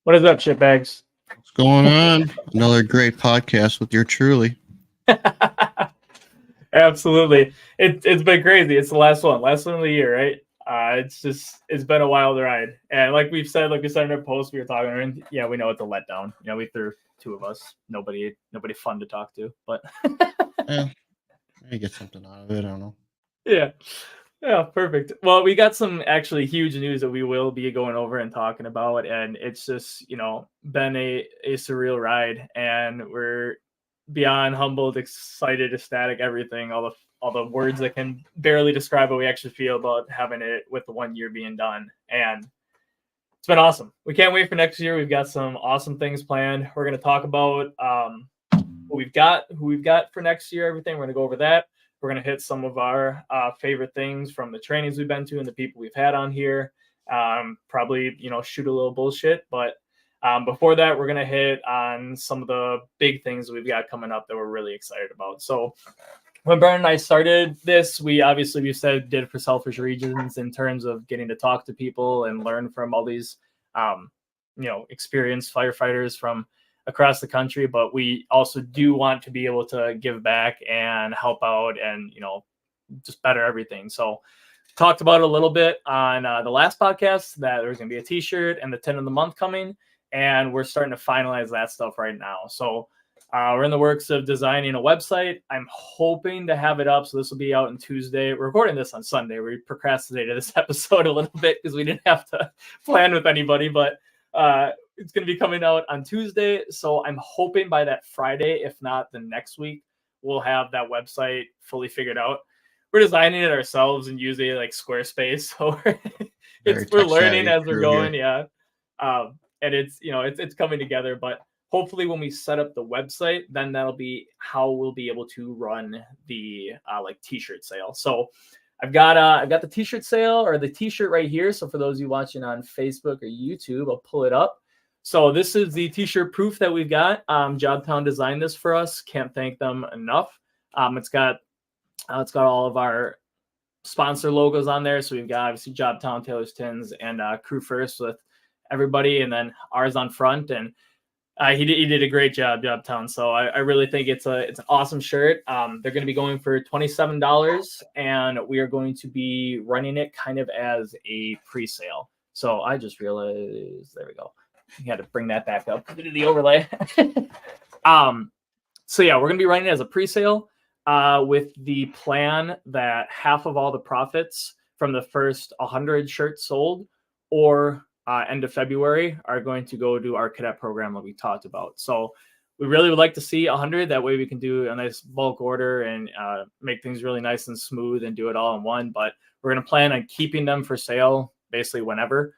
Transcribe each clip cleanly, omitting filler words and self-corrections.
What is up, shitbags? What's going on? Another great podcast with your truly. Absolutely. It's been crazy. It's the last one of the year, right? It's been a wild ride. And like we said in our post, we were talking, and yeah, we know it's a letdown. You know, we threw two of us. Nobody fun to talk to, but Yeah, maybe get something out of it. I don't know. yeah. Yeah, perfect. Well, we got some actually huge news that we will be going over and talking about, and it's just, been a surreal ride, and we're beyond humbled, excited, ecstatic, everything, all the words that can barely describe what we actually feel about having it with the 1 year being done. And it's been awesome. We can't wait for next year. We've got some awesome things planned. We're going to talk about who we've got for next year, everything. We're going to go over that. We're going to hit some of our favorite things from the trainings we've been to and the people we've had on here. Probably, shoot a little bullshit. But before that, we're going to hit on some of the big things we've got coming up that we're really excited about. So when Brennan and I started this, we said did it for selfish reasons in terms of getting to talk to people and learn from all these, experienced firefighters from across the country, but we also do want to be able to give back and help out and, just better everything. So talked about it a little bit on the last podcast that there's going to be a t-shirt and the 10 of the month coming, and we're starting to finalize that stuff right now. So we're in the works of designing a website. I'm hoping to have it up. So this will be out on Tuesday. We're recording this on Sunday. We procrastinated this episode a little bit because we didn't have to plan with anybody, but it's going to be coming out on Tuesday. So I'm hoping by that Friday, if not the next week, we'll have that website fully figured out. We're designing it ourselves and using like Squarespace. So we're learning as we're going. Here. Yeah. And it's coming together, but hopefully when we set up the website, then that'll be how we'll be able to run the t-shirt sale. So I've got the t-shirt sale or the t-shirt right here. So for those of you watching on Facebook or YouTube, I'll pull it up. So this is the t-shirt proof that we've got. Jobtown designed this for us. Can't thank them enough. It's got all of our sponsor logos on there. So we've got obviously Jobtown, Taylor's Tins, and Crew First with everybody, and then ours on front. And he did a great job, Jobtown. So I really think it's an awesome shirt. They're going to be going for $27, and we are going to be running it kind of as a pre-sale. So I just realized, there we go. You had to bring that back up to the overlay. So yeah, we're going to be running it as a pre-sale with the plan that half of all the profits from the first 100 shirts sold or end of February are going to go to our cadet program that we talked about. So we really would like to see 100. That way we can do a nice bulk order and make things really nice and smooth and do it all in one. But we're going to plan on keeping them for sale basically whenever.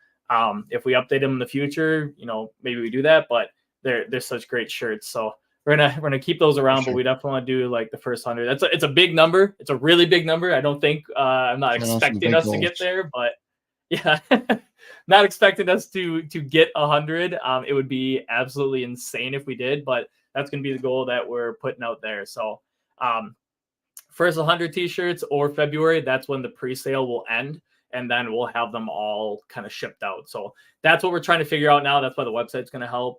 If we update them in the future, maybe we do that, but they're such great shirts. So we're gonna keep those around, but we definitely want to do like the first 100. It's a big number. It's a really big number. I don't think I'm not expecting us to get there, but yeah, not expecting us to get 100. It would be absolutely insane if we did, but that's gonna be the goal that we're putting out there. So first 100 t-shirts or February, that's when the pre-sale will end. And then we'll have them all kind of shipped out. So that's what we're trying to figure out now. That's why the website's going to help.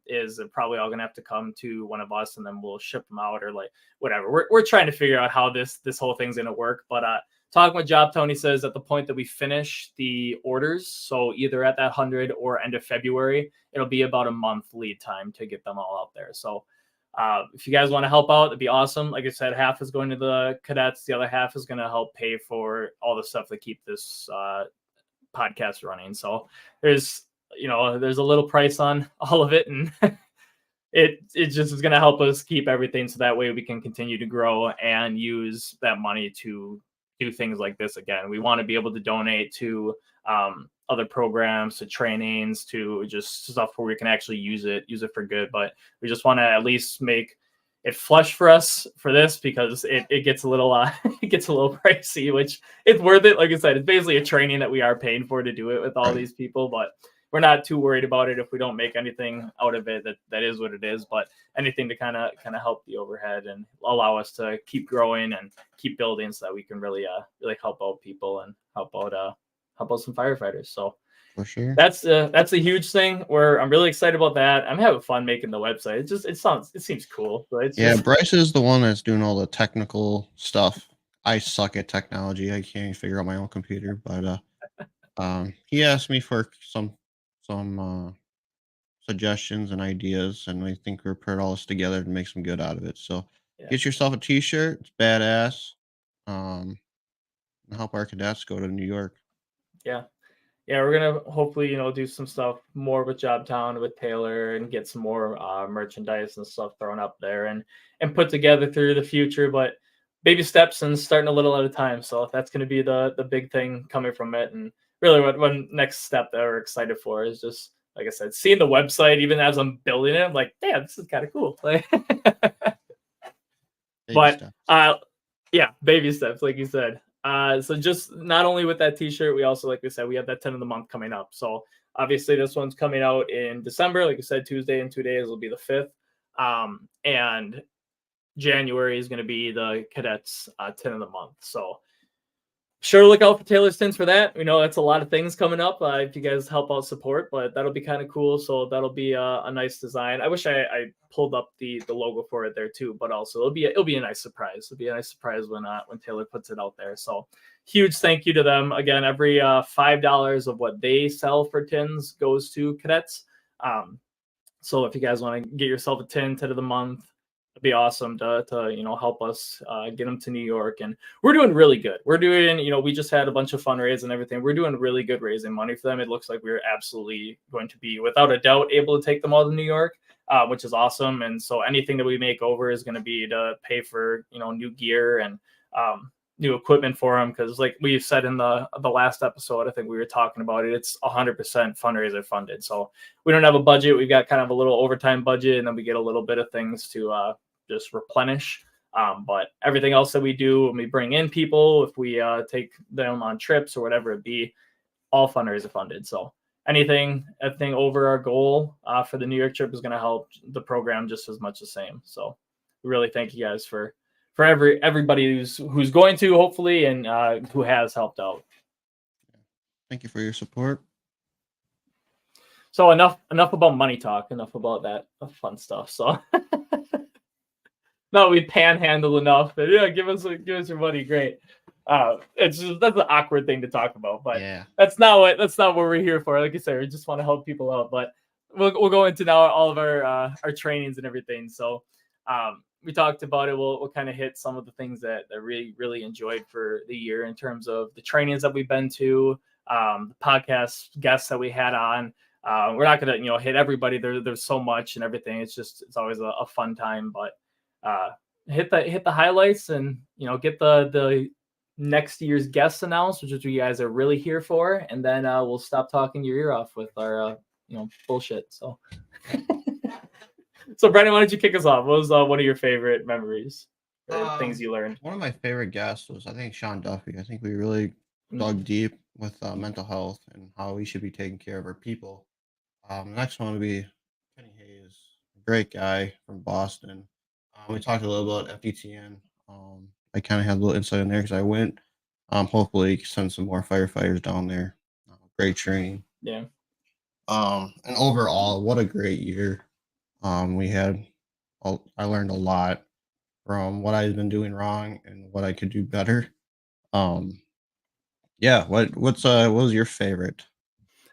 Is probably all going to have to come to one of us, and then we'll ship them out or like whatever. We're trying to figure out how this whole thing's going to work. But talking with Job, Tony says at the point that we finish the orders, so either at that 100 or end of February, it'll be about a month lead time to get them all out there. So if you guys want to help out, it'd be awesome. Like I said, half is going to the cadets. The other half is going to help pay for all the stuff that keep this podcast running. So there's a little price on all of it, and it just is going to help us keep everything. So that way we can continue to grow and use that money to do things like this again. We want to be able to donate to other programs, to trainings, to just stuff where we can actually use it for good. But we just want to at least make it flush for us for this, because it gets a little pricey, which it's worth it. Like I said, it's basically a training that we are paying for to do it with all these people, but we're not too worried about it if we don't make anything out of it. That is what it is. But anything to kind of help the overhead and allow us to keep growing and keep building, so that we can really help out people and help out some firefighters. So For sure. That's a huge thing where I'm really excited about that. I'm having fun making the website. It seems cool. So it's Yeah, just, Bryce is the one that's doing all the technical stuff. I suck at technology. I can't even figure out my own computer, but he asked me for some suggestions and ideas, and I think we're put all this together to make some good out of it. So yeah. get yourself a t-shirt. It's badass. And help our cadets go to New York. Yeah. Yeah, we're gonna hopefully, do some stuff more with Jobtown with Taylor and get some more merchandise and stuff thrown up there and put together through the future. But baby steps and starting a little at a time. So that's gonna be the big thing coming from it. And really, what next step that we're excited for is just, like I said, seeing the website. Even as I'm building it, I'm like, damn, this is kind of cool. Like, Baby but steps. yeah, baby steps, like you said. So just not only with that t-shirt, we also, like we said, we have that 10 of the month coming up. So obviously this one's coming out in December. Like I said, Tuesday in 2 days will be the 5th. And January is going to be the cadets 10 of the month. So sure, look out for Taylor's tints for that. That's a lot of things coming up if you guys help out support, but that'll be kind of cool. So that'll be a nice design. I wish I pulled up the logo for it there too, but also it'll be a nice surprise. It'll be a nice surprise when Taylor puts it out there. So huge thank you to them. Again, every $5 of what they sell for tins goes to cadets. So if you guys want to get yourself a 10 of the month, it'd be awesome to help us get them to New York. And we're doing really good. We're doing, we just had a bunch of fundraisers and everything. We're doing really good raising money for them. It looks like we're absolutely going to be, without a doubt, able to take them all to New York, which is awesome. And so anything that we make over is going to be to pay for, new gear and new equipment for them, because like we said in the last episode, I think we were talking about it, it's 100% fundraiser funded. So we don't have a budget. We've got kind of a little overtime budget, and then we get a little bit of things to just replenish. But everything else that we do, when we bring in people, if we take them on trips or whatever it be, all fundraiser funded. So anything over our goal for the New York trip is going to help the program just as much the same. So we really thank you guys for everybody who's going to, hopefully, and who has helped out. Thank you for your support. So enough about money talk. Enough about that fun stuff. So no, we panhandle enough. But yeah, give us your money. Great. That's an awkward thing to talk about, but yeah, that's not what we're here for. Like I said, we just want to help people out. But we'll go into now all of our trainings and everything. So we talked about it. We'll kind of hit some of the things that I really enjoyed for the year in terms of the trainings that we've been to, the podcast guests that we had on. We're not going to, hit everybody. There's so much and everything. It's always a fun time, but hit the highlights and, get the next year's guests announced, which is what you guys are really here for. And then we'll stop talking your ear off with our, bullshit. So, so Brennan, why don't you kick us off? What was one of your favorite memories or things you learned? One of my favorite guests was, I think, Sean Duffy. I think we really dug deep with mental health and how we should be taking care of our people. The next one would be Kenny Hayes, a great guy from Boston. We talked a little about FDTN. I kind of had a little insight in there because I went. Hopefully, send some more firefighters down there. Great training. Yeah. And overall, what a great year. We had. I learned a lot from what I've been doing wrong and what I could do better. Yeah. What was your favorite?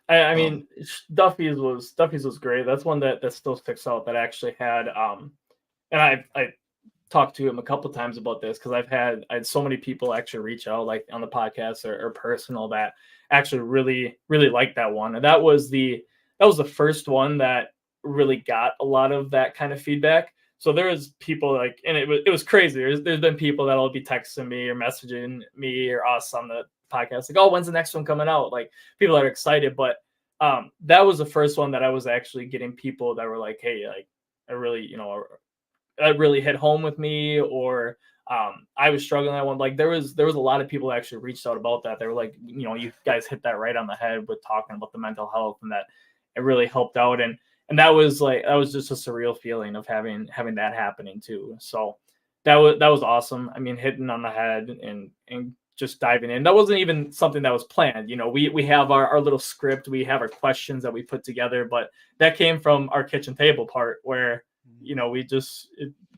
I mean, Duffy's was great. That's one that still sticks out. That I actually had, and I talked to him a couple times about this because I had so many people actually reach out, like on the podcast or personal, that actually really liked that one. And that was the first one that really got a lot of that kind of feedback. So there was people like, and it was crazy. There's been people that'll be texting me or messaging me or us on the podcast like, oh, when's the next one coming out? Like, people are excited. But that was the first one that I was actually getting people that were like, hey, like, I really, it really hit home with me, or I was struggling that one. Like, there was a lot of people that actually reached out about that. They were like, you guys hit that right on the head with talking about the mental health, and that it really helped out. And that was just a surreal feeling of having that happening too. So that was awesome. I mean, hitting on the head and just diving in. That wasn't even something that was planned. You know, we have our little script, we have our questions that we put together, but that came from our kitchen table part where, you know, we just,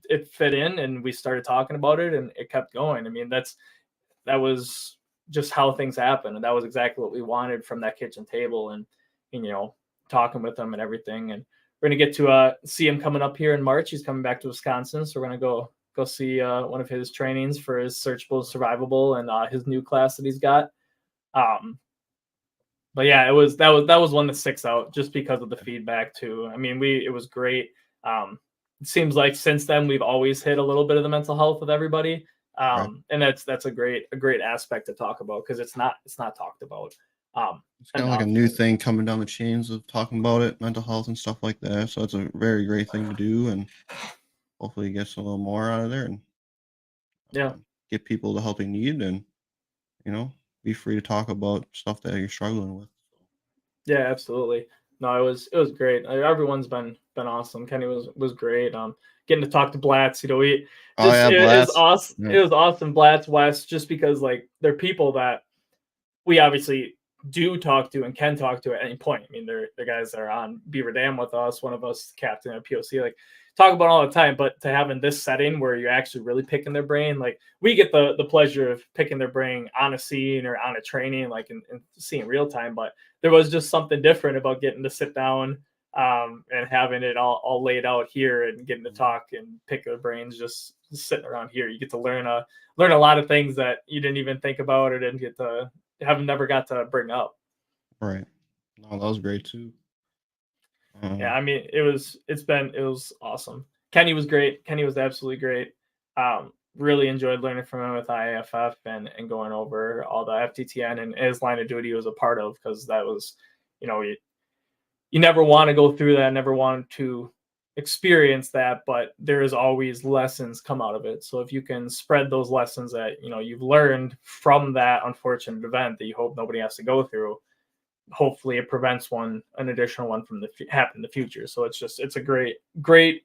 it fit in and we started talking about it and it kept going. I mean, that was just how things happen. And that was exactly what we wanted from that kitchen table and you know, talking with them and everything. And we're going to get to see him coming up here in March. He's coming back to Wisconsin. So we're going to go see one of his trainings for his searchable, survivable, and his new class that he's got. But yeah, that was one that sticks out just because of the feedback too. I mean, it was great. It seems like since then we've always hit a little bit of the mental health with everybody. Right. And that's a great aspect to talk about because it's not talked about. It's kind of like a new thing coming down the chains of talking about it, mental health and stuff like that. So it's a very great thing to do, and hopefully get a little more out of there and Yeah. get people the help they need, and you know, be free to talk about stuff that you're struggling with. Yeah, absolutely. No, it was great. Everyone's been awesome. Kenny was great. Getting to talk to Blatz, you know, it is awesome. Yeah. It was awesome. Blatz, West, just because like they're people that we obviously do talk to and can talk to at any point. I mean, they're the guys that are on Beaver Dam with us, one of us captain at POC, like talk about all the time. But to have in this setting where you're actually really picking their brain, like we get the pleasure of picking their brain on a scene or on a training, like and seeing real time. But there was just something different about getting to sit down and having it all laid out here and getting to talk and pick their brains just sitting around here. You get to learn a lot of things that you didn't even think about or didn't get to never got to bring up. Right. No, that was great too. Yeah, I mean, it was awesome. Kenny was great. Kenny was absolutely great. Really enjoyed learning from him with IAFF and going over all the FTTN and his line of duty was a part of, because that was, you know, you never want to go through that, never want to experience that, but there is always lessons come out of it. So if you can spread those lessons that, you know, you've learned from that unfortunate event that you hope nobody has to go through, hopefully it prevents an additional one from happen in the future. So it's a great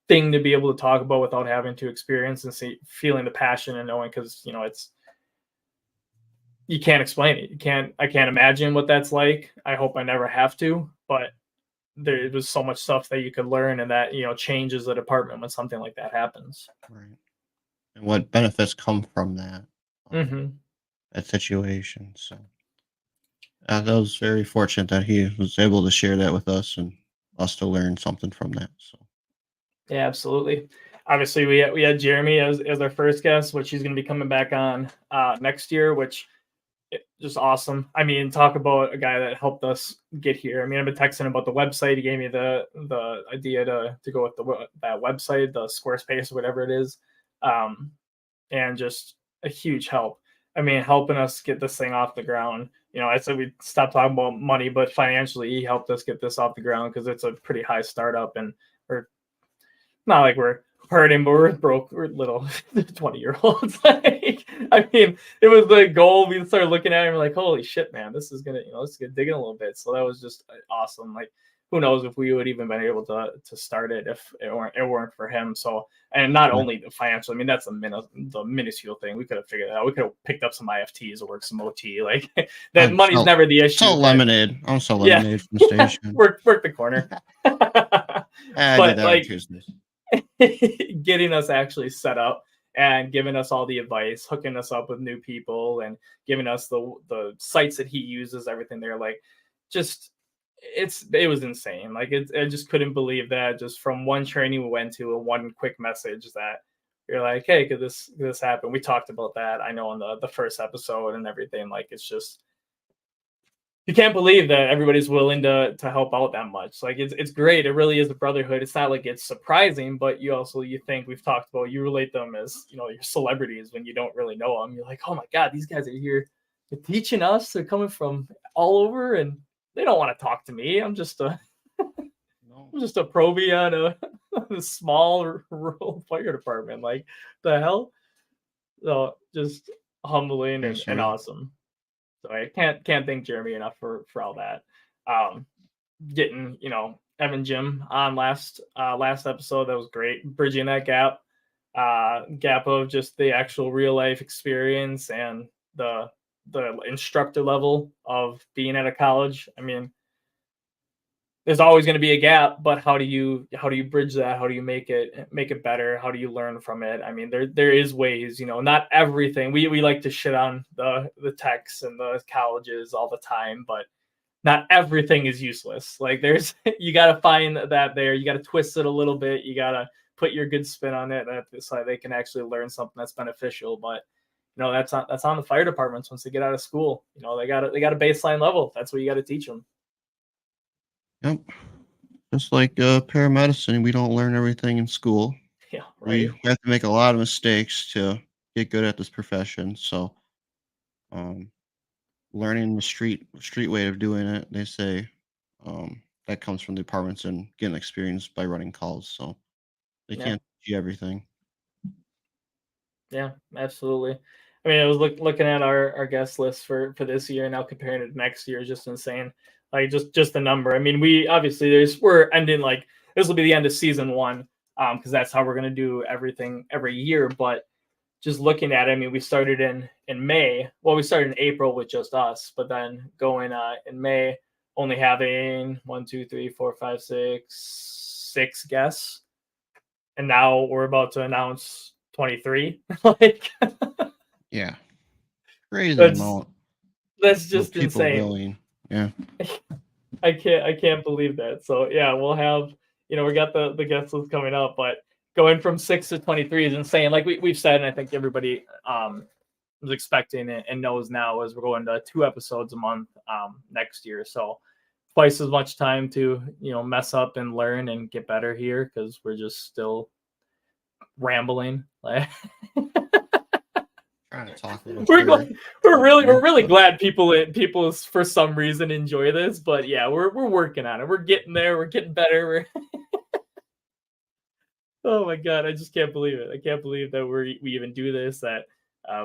thing to be able to talk about without having to experience and feeling the passion and knowing, because you know you can't explain it. I can't imagine what that's like. I hope I never have to, but there was so much stuff that you could learn and that, you know, changes the department when something like that happens. Right. And what benefits come from that that situation. So that was very fortunate that he was able to share that with us and us to learn something from that. So Yeah, absolutely. Obviously, we had Jeremy as our first guest, which he's going to be coming back on next year, which just awesome. I mean, talk about a guy that helped us get here. I mean, I've been texting about the website. He gave me the idea to go with that website, the Squarespace or whatever it is, and just a huge help. I mean, helping us get this thing off the ground. You know, I said we stopped talking about money, but financially, he helped us get this off the ground because it's a pretty high startup, and we're not like we're hurting, but we're broke. We're little 20-year-olds. Like, I mean, it was the goal. We started looking at it and we're like, holy shit, man, this is gonna, you know, let's get digging a little bit. So that was just awesome. Like, who knows if we would even been able to start it if it weren't for him. So, and not only the financial, I mean, that's the minuscule thing. We could have figured it out. We could have picked up some IFTs or worked some OT. Like that money's never the issue. Sell lemonade. I'll sell lemonade from the station. work the corner. But like getting us actually set up and giving us all the advice, hooking us up with new people and giving us the sites that he uses, everything there, like just it was insane. Like I just couldn't believe that just from one training we went to and one quick message that you're like, hey, could this happen? We talked about that, I know, on the first episode and everything. Like, it's just, you can't believe that everybody's willing to help out that much. Like, it's great. It really is a brotherhood. It's not like it's surprising, but you think, we've talked about, you relate them as, you know, your celebrities when you don't really know them. You're like, oh my God, these guys are here. They're teaching us. They're coming from all over and they don't want to talk to me. I'm just a probie on a small rural fire department. Like, the hell? So just humbling and awesome. So I can't thank Jeremy enough for all that. Getting, you know, Evan Jim on last episode, that was great. Bridging that gap of just the actual real life experience and the instructor level of being at a college. I mean, there's always going to be a gap, but how do you bridge that? How do you make it better? How do you learn from it? I mean, there is ways, not everything. We like to shit on the techs and the colleges all the time, but not everything is useless. Like there's you got to find that there. You got to twist it a little bit. You got to put your good spin on it so they can actually learn something that's beneficial. But that's on the fire departments once they get out of school. They got a baseline level. That's what you got to teach them. Yep. Just like paramedicine, we don't learn everything in school. Yeah, We right. have to make a lot of mistakes to get good at this profession. So, learning the street way of doing it, they say, that comes from the departments and getting experience by running calls. So they Yeah. can't teach you everything. Yeah, absolutely. I mean, I was looking at our guest list for this year, and now comparing it to next year is just insane. Like just the number. I mean, we obviously we're ending like this will be the end of season one, because that's how we're gonna do everything every year. But just looking at it, I mean, we started in May. Well, we started in April with just us, but then going in May, only having 1, 2, 3, 4, 5, 6 guests, and now we're about to announce 23. Like Yeah. Crazy that's amount of just people insane. willing. Yeah. I can't believe that. So yeah, we'll have we got the guest list coming up, but going from 6 to 23 is insane. Like we've said, and I think everybody was expecting it and knows now, as we're going to 2 episodes a month next year. So twice as much time to mess up and learn and get better here, because we're just still rambling. Like Trying to talk a little we're quicker. we're really glad people for some reason enjoy this, but yeah, we're working on it. We're getting there. We're getting better. Oh my god, I just can't believe it. I can't believe that we even do this. That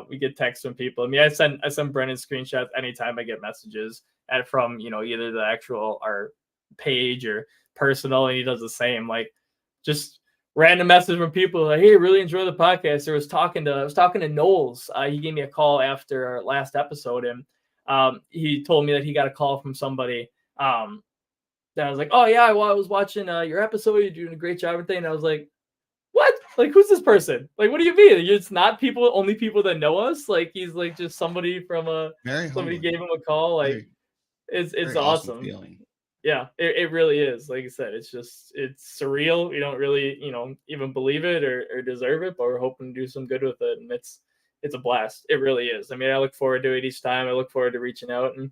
we get texts from people. I mean, I send Brennan screenshots anytime I get messages from either the actual our page or personal, and he does the same. Like just random message from people like, "Hey, really enjoy the podcast." I was talking to Knowles. He gave me a call after our last episode, and he told me that he got a call from somebody. That I was like, "Oh yeah, well, I was watching your episode. You're doing a great job and thing." And I was like, what? Like, who's this person? Like, what do you mean? It's not only people that know us. Like, he's like just somebody from Very somebody humbling. gave him a call. Like, Very, it's very awesome awesome. feeling. Yeah, it really is. Like I said, it's surreal. We don't really, even believe it or deserve it, but we're hoping to do some good with it. And it's a blast. It really is. I mean, I look forward to it each time. I look forward to reaching out and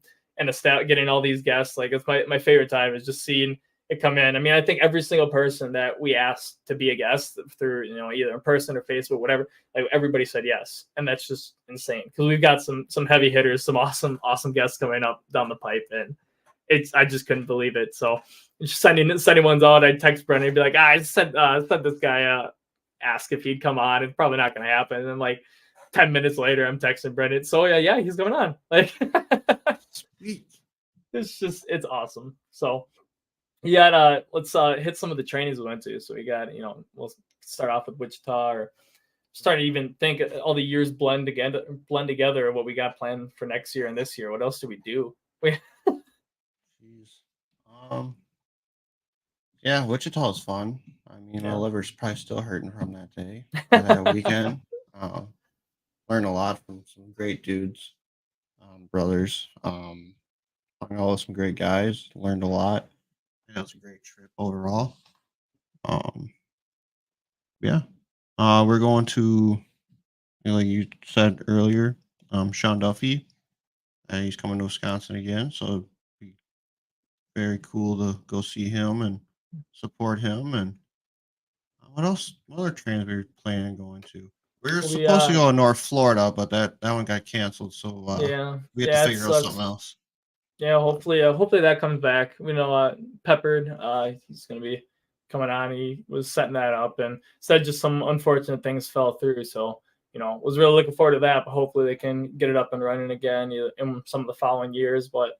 getting all these guests. Like, it's my favorite time is just seeing it come in. I mean, I think every single person that we asked to be a guest through, either in person or Facebook, whatever, like everybody said yes. And that's just insane, because we've got some heavy hitters, some awesome guests coming up down the pipe. And I just couldn't believe it. So just sending ones out. I'd text Brennan and be like, I sent this guy ask if he'd come on. It's probably not going to happen. And then like 10 minutes later, I'm texting Brennan. So yeah, he's coming on. Like, Sweet. it's awesome. So yeah, let's hit some of the trainings we went to. So we got, we'll start off with Wichita, or start to even think all the years blend together of what we got planned for next year and this year. What else do we do? Jeez. Yeah, Wichita was fun. I mean, my Yeah. liver's probably still hurting from that day, or that weekend. Learned a lot from some great dudes, brothers. Hung out with some great guys. Learned a lot. It was a great trip overall. Um, yeah. We're going to, like you said earlier, Sean Duffy, and he's coming to Wisconsin again. So it'd be very cool to go see him and support him. And what else? What other trains we were planning on going to? We were We supposed to go to North Florida, but that one got canceled. So we have to yeah, it figure out something sucks. else. Yeah, hopefully that comes back. We know Peppered, he's gonna be coming on. He was setting that up, and said just some unfortunate things fell through. So was really looking forward to that. But hopefully they can get it up and running again in some of the following years. But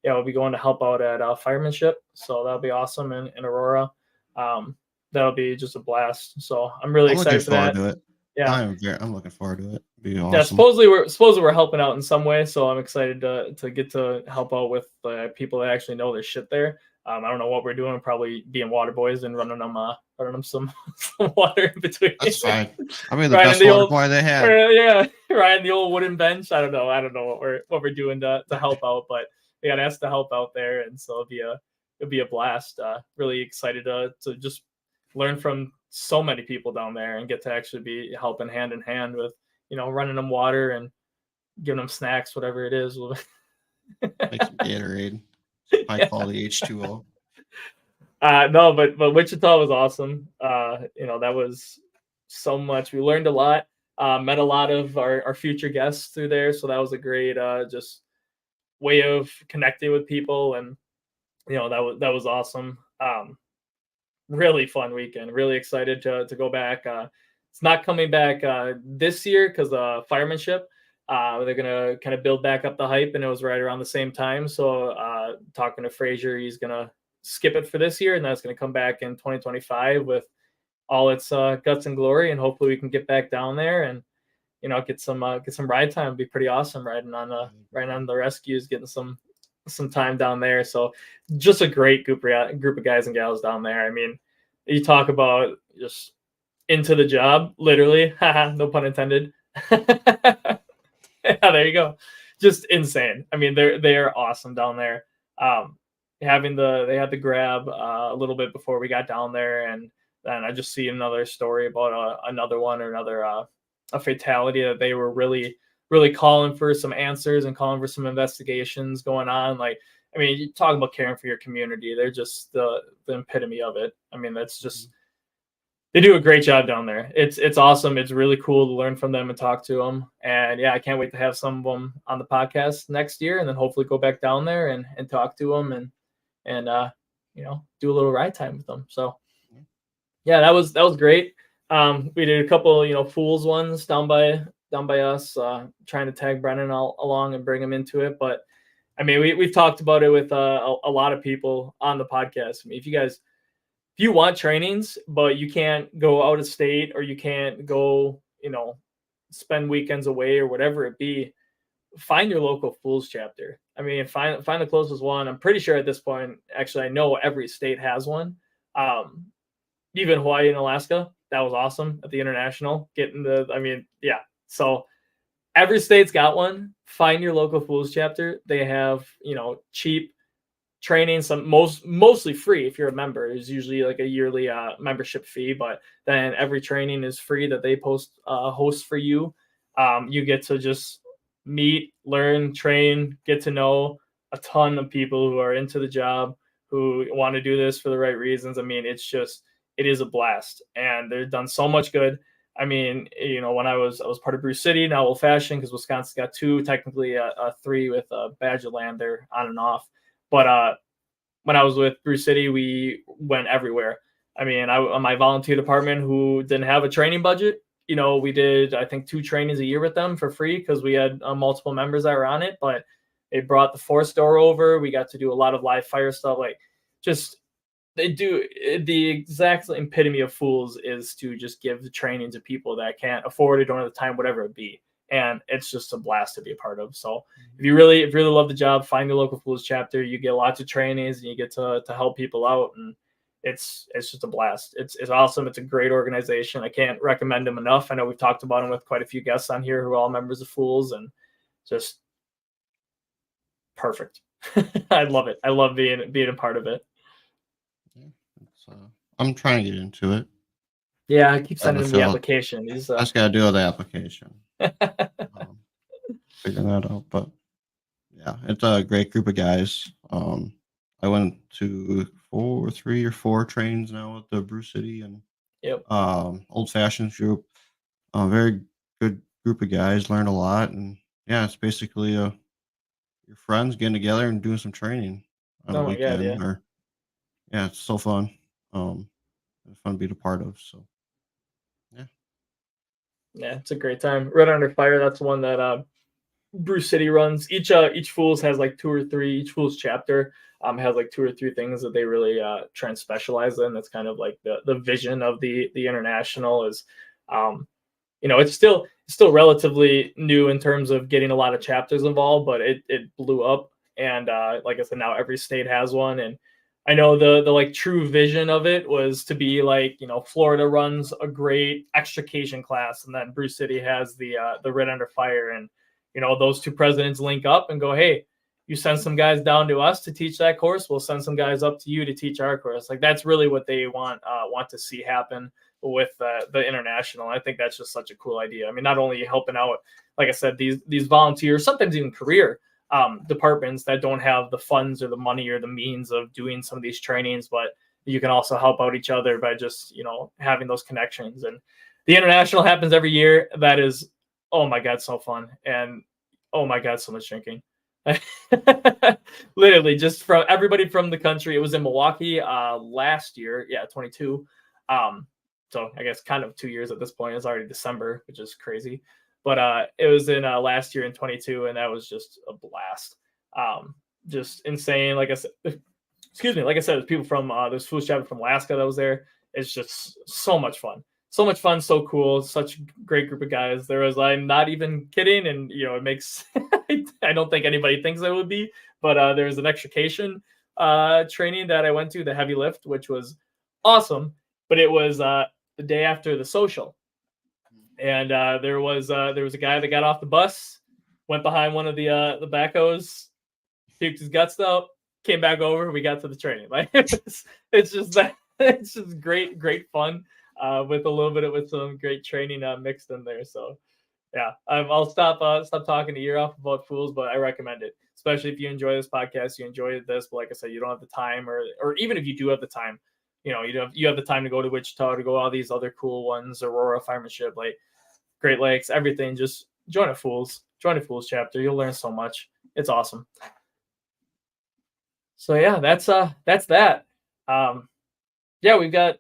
yeah, we'll be going to help out at firemanship, so that'll be awesome in Aurora. That'll be just a blast. So I'm really I'm looking excited for forward that. to it. Yeah. I'm looking forward to it. It'll be Yeah, awesome. supposedly we're helping out in some way, so I'm excited to get to help out with people that actually know their shit there. I don't know what we're doing, probably being water boys and running them some, some water in between. That's fine. I mean, the Riding best the water old, boy they had. yeah, riding the old wooden bench. I don't know what we're doing to help out, but we got asked to help out there, and so it'll be a blast. Really excited to just learn from so many people down there and get to actually be helping hand in hand with running them water and giving them snacks, whatever it is. Like some Gatorade, high Yeah. quality H2O. No, but Wichita was awesome. That was so much. We learned a lot. Met a lot of our future guests through there, so that was a great just way of connecting with people, and that was awesome. Really fun weekend. Really excited to go back. It's not coming back this year because firemanship. They're gonna kind of build back up the hype, and it was right around the same time. So talking to Frazier, he's gonna skip it for this year, and that's gonna come back in 2025 with all its guts and glory, and hopefully we can get back down there and get some ride time. It'd be pretty awesome riding on the rescues, getting some time down there. So just a great group of guys and gals down there. I mean, you talk about just into the job, literally, no pun intended. Yeah, there you go. Just insane. I mean, they're awesome down there. They had the grab a little bit before we got down there, and then I just see another story about another one or another a fatality that they were really calling for some answers and calling for some investigations going on. Like, I mean, you talk about caring for your community. They're just the epitome of it. I mean, that's just they do a great job down there. It's awesome. It's really cool to learn from them and talk to them. And yeah, I can't wait to have some of them on the podcast next year, and then hopefully go back down there and talk to them and do a little ride time with them. So yeah, that was great. We did a couple fools ones down by us, trying to tag Brennan along and bring him into it. But I mean, we've talked about it with a lot of people on the podcast. I mean, if you want trainings, but you can't go out of state or you can't go, spend weekends away or whatever it be, find your local Fools chapter. I mean, find the closest one. I'm pretty sure at this point, actually, I know every state has one. Even Hawaii and Alaska, that was awesome at the international. Yeah. So every state's got one. Find your local Fools chapter. They have, cheap training, mostly free if you're a member. There's usually like a yearly membership fee, but then every training is free that they host for you. You get to just meet, learn, train, get to know a ton of people who are into the job, who want to do this for the right reasons. I mean, it is a blast, and they've done so much good. I mean, when I was part of Brew City, now Old Fashioned, because Wisconsin's got two, technically a three with Badgerland. They're on and off. But when I was with Brew City, we went everywhere. I mean, my volunteer department, who didn't have a training budget, we did, I think, 2 trainings a year with them for free because we had multiple members that were on it. But they brought the 4-store over. We got to do a lot of live fire stuff. Like, just they do the exact epitome of Fools is to just give the training to people that can't afford it, don't have the time, whatever it be. And it's just a blast to be a part of. So if you really love the job, find your local Fools chapter. You get lots of trainings and you get to help people out, and it's just a blast. It's awesome. It's a great organization. I can't recommend them enough. I know we've talked about them with quite a few guests on here who are all members of Fools, and just perfect. I love it. I love being a part of it. Yeah, I'm trying to get into it. Yeah, I keep sending him the application. I just got to do the application. Figuring that out, but yeah, it's a great group of guys. I went to 3 or 4 trains now at the Brew City and Old Fashioned group. Very good group of guys. Learned a lot, and yeah, it's basically your friends getting together and doing some training on a weekend. God, yeah. It's so fun. It's fun to be a part of. So yeah, it's a great time. Red Under Fire, that's one that Brew City runs. Each Fools has like 2 or 3. Each Fools chapter has like 2 or 3 things that they really try and specialize in. That's kind of like the vision of the international is, it's still relatively new in terms of getting a lot of chapters involved, but it blew up. And like I said, now every state has one. And I know the like true vision of it was to be like, Florida runs a great extrication class, and then Bruce City has the Red Under Fire, and those two presidents link up and go, hey, you send some guys down to us to teach that course, we'll send some guys up to you to teach our course. Like, that's really what they want to see happen with the international. I think that's just such a cool idea. I mean, not only helping out, like I said, these volunteers, sometimes even career departments that don't have the funds or the money or the means of doing some of these trainings, but you can also help out each other by just, having those connections. And the international happens every year. That is, oh my God, so fun. And oh my God, so much drinking. Literally just from everybody from the country. It was in Milwaukee last year. Yeah, 22. So I guess kind of 2 years at this point. It's already December, which is crazy. But it was in last year in 22, and that was just a blast. Just insane. Like I said, excuse me. Like I said, there's people from there's food chapter from Alaska that was there. It's just so much fun. So much fun, so cool. Such a great group of guys. I'm not even kidding, and it makes I don't think anybody thinks it would be, but there was an extrication training that I went to, the heavy lift, which was awesome. But it was the day after the social, and there was a guy that got off the bus, went behind one of the backhoes, puked his guts out, came back over. We got to the training. Like it's just great fun. With a little bit with some great training mixed in there. So yeah, I'll stop talking a year off about Fools, but I recommend it, especially if you enjoy this podcast, you enjoy this. But like I said, you don't have the time, or even if you do have the time, you have the time to go to Wichita, to go all these other cool ones, Aurora, Firemanship, like Great Lakes, everything. Just join a Fools chapter. You'll learn so much. It's awesome. So yeah, that's that. Yeah, we've got.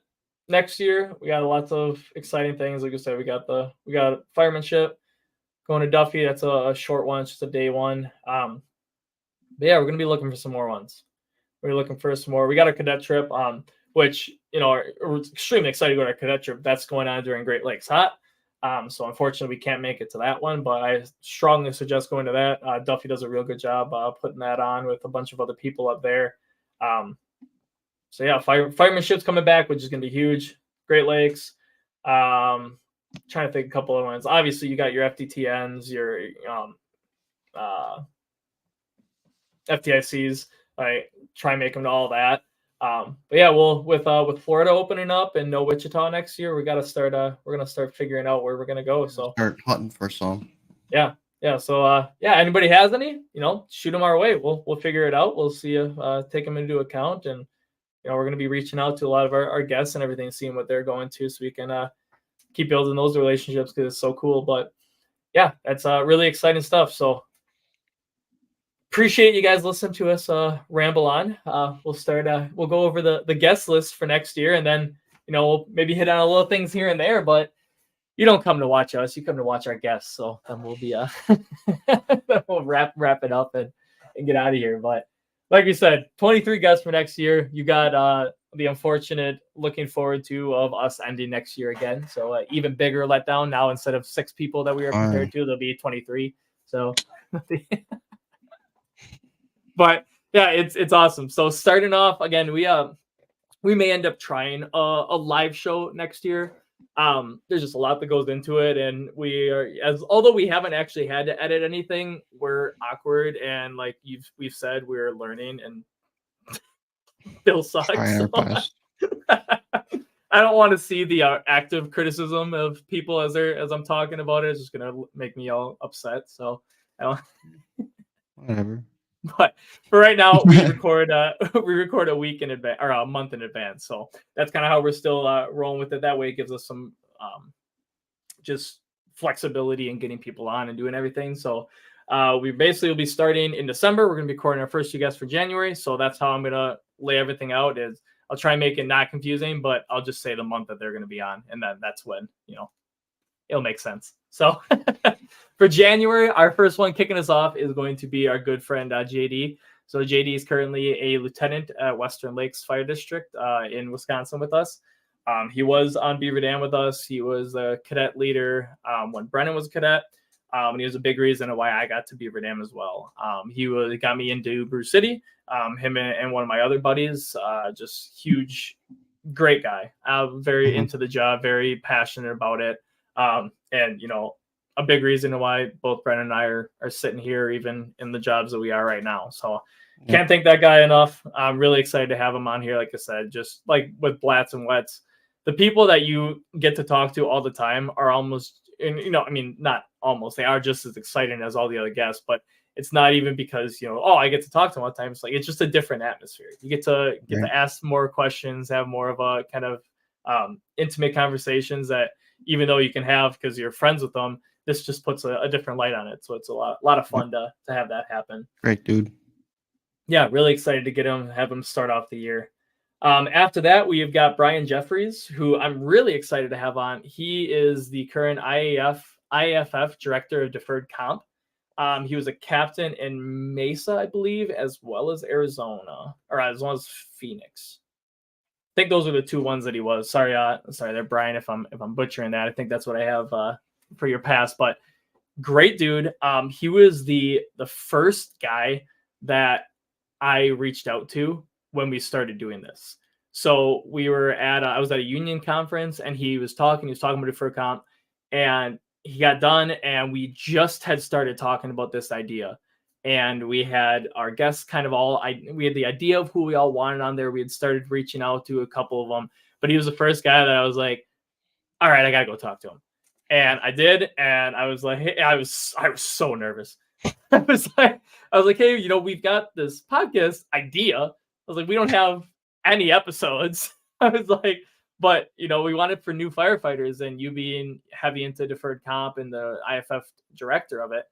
Next year, we got lots of exciting things. Like I said, we got firemanship going to Duffy. That's a short one. It's just a day one. But yeah, we're going to be looking for some more ones. We're looking for some more. We got a cadet trip, which, we're extremely excited to go to our cadet trip. That's going on during Great Lakes Hot. So unfortunately, we can't make it to that one, but I strongly suggest going to that. Duffy does a real good job putting that on with a bunch of other people up there. So yeah, firemanship's coming back, which is going to be huge. Great Lakes. Trying to think a couple of ones. Obviously, you got your FDTNs, your FDICs. I try and make them to all that. But yeah, with Florida opening up and no Wichita next year, we're gonna start figuring out where we're gonna go. So start hunting for some. Yeah. So anybody has any? Shoot them our way. We'll figure it out. We'll see take them into account, and we're going to be reaching out to a lot of our guests and everything, seeing what they're going to, so we can keep building those relationships, because it's so cool. But yeah, that's really exciting stuff. So appreciate you guys listening to us ramble on. We'll go over the guest list for next year, and then we'll maybe hit on a little things here and there. But you don't come to watch us; you come to watch our guests. So then we'll be we'll wrap it up and get out of here. But like we said, 23 guests for next year. You got the unfortunate looking forward to of us ending next year again. So even bigger letdown now. Instead of 6 people that we were prepared to, there'll be 23. So, but yeah, it's awesome. So starting off again, we may end up trying a live show next year. There's just a lot that goes into it, and although we haven't actually had to edit anything, we're awkward, and like we've said, we're learning, and Bill sucks. So I don't want to see the active criticism of people as I'm talking about it. It's just gonna make me all upset. So whatever. But for right now, we record a week in advance, or a month in advance. So that's kind of how we're still rolling with it. That way, it gives us some just flexibility in getting people on and doing everything. So we basically will be starting in December. We're going to be recording our first 2 guests for January. So that's how I'm going to lay everything out. Is I'll try and make it not confusing, but I'll just say the month that they're going to be on, and then that's when it'll make sense. So for January, our first one kicking us off is going to be our good friend JD. So JD is currently a lieutenant at Western Lakes Fire District in Wisconsin with us. He was on Beaver Dam with us. He was a cadet leader when Brennan was a cadet. And he was a big reason of why I got to Beaver Dam as well. He got me into Bruce City. Him and one of my other buddies, just huge, great guy. Very into the job, very passionate about it. And a big reason why both Brennan and I are sitting here, even in the jobs that we are right now. So can't thank that guy enough. I'm really excited to have him on here. Like I said, just like with Blatts and Wets, the people that you get to talk to all the time are almost, and not almost, they are just as exciting as all the other guests, but it's not even because, I get to talk to them all the time. It's like, it's just a different atmosphere. You get to ask more questions, have more of a kind of intimate conversations that even though you can have because you're friends with them, this just puts a different light on it. So it's a lot of fun to have that happen. Great dude. Yeah, really excited to have him start off the year. After that, we've got Brian Jeffries, who I'm really excited to have on. He is the current IAFF Director of Deferred Comp. He was a captain in Mesa, I believe, as well as Arizona, or as well as Phoenix. I think those are the two ones that he was. Sorry there, Brian, if I'm butchering that. I think that's what I have for your pass, but great dude. He was the first guy that I reached out to when we started doing this. So we were I was at a union conference, and he was talking about deferred comp, and he got done, and we just had started talking about this idea. And we had our guests we had the idea of who we all wanted on there. We had started reaching out to a couple of them, but he was the first guy that I was like, all right, I got to go talk to him. And I did. And I was like, hey, I was so nervous. I was like, hey, we've got this podcast idea. I was like, we don't have any episodes. I was like, but we want it for new firefighters, and you being heavy into deferred comp and the IFF director of it,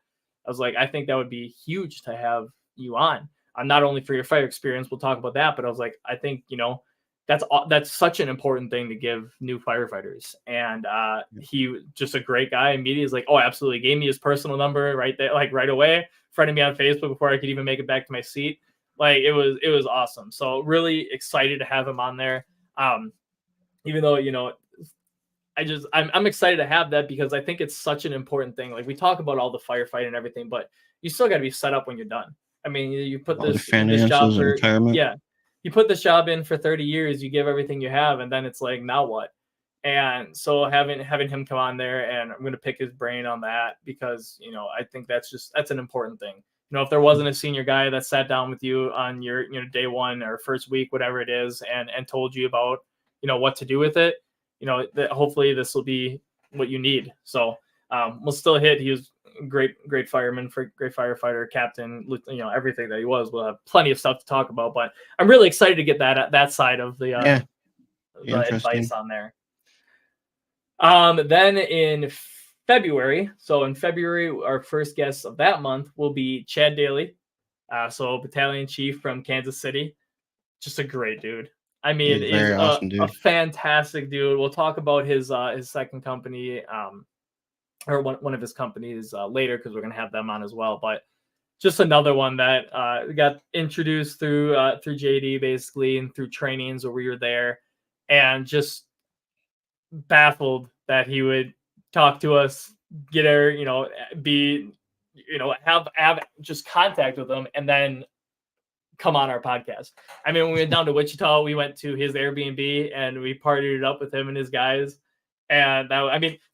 I was like, I think that would be huge to have you on. Not only for your fire experience, we'll talk about that, but I was like, I think that's such an important thing to give new firefighters. And he just a great guy. Immediately is like, oh, absolutely. Gave me his personal number right there, like right away. Friended me on Facebook before I could even make it back to my seat. Like it was awesome. So really excited to have him on there. Even though I'm excited to have that because I think it's such an important thing. Like we talk about all the firefighting and everything, but you still got to be set up when you're done. I mean, you put this job for retirement. Yeah. You put this job in for 30 years, you give everything you have, and then it's like, now what? And so having him come on there, and I'm going to pick his brain on that because, I think that's an important thing. If there wasn't a senior guy that sat down with you on your, day one or first week, whatever it is, and told you about, what to do with it, that hopefully this will be what you need. So we'll still hit. He was great fireman, great firefighter, captain, everything that he was. We'll have plenty of stuff to talk about, but I'm really excited to get that side of the advice on there. Then in February, our first guest of that month will be Chad Daly. So battalion chief from Kansas City, just a great dude. I mean, he's awesome, a fantastic dude. We'll talk about his second company, or one of his companies later, because we're going to have them on as well. But just another one that got introduced through JD basically, and through trainings where we were there, and just baffled that he would talk to us, get our, have just contact with him, and then come on our podcast. I mean, when we went down to Wichita, we went to his Airbnb and we partied it up with him and his guys. And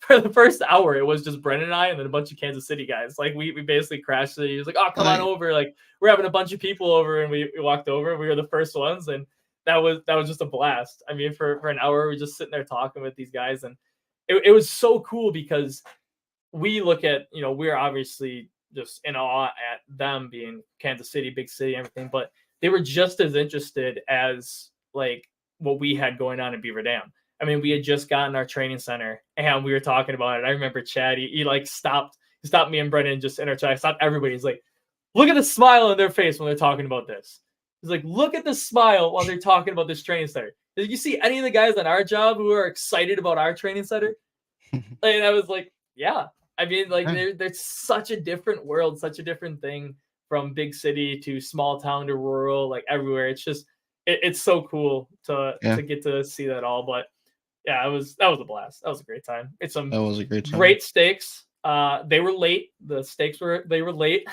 for the first hour, it was just Brennan and I, and then a bunch of Kansas City guys. Like we basically crashed it. He was like, "Oh, come on over!" Like we're having a bunch of people over, and we walked over. We were the first ones, and that was just a blast. I mean, for an hour, we were just sitting there talking with these guys, and it was so cool because we look at, we're obviously just in awe at them being Kansas City, big city, everything, but they were just as interested as like what we had going on in Beaver Dam. I mean, we had just gotten our training center and we were talking about it. I remember Chad, he stopped me and Brennan just in our chat. Stopped everybody. He's like, look at the smile on their face when they're talking about this. He's like, look at the smile while they're talking about this training center. Did you see any of the guys on our job who are excited about our training center? And I was like, yeah. I mean, like there's such a different world, such a different thing from big city to small town to rural, like everywhere. It's just, it's so cool to get to see that all. But Yeah, that was a blast. That was a great time. It's some That was a great time. great steaks. They were late. The steaks were late.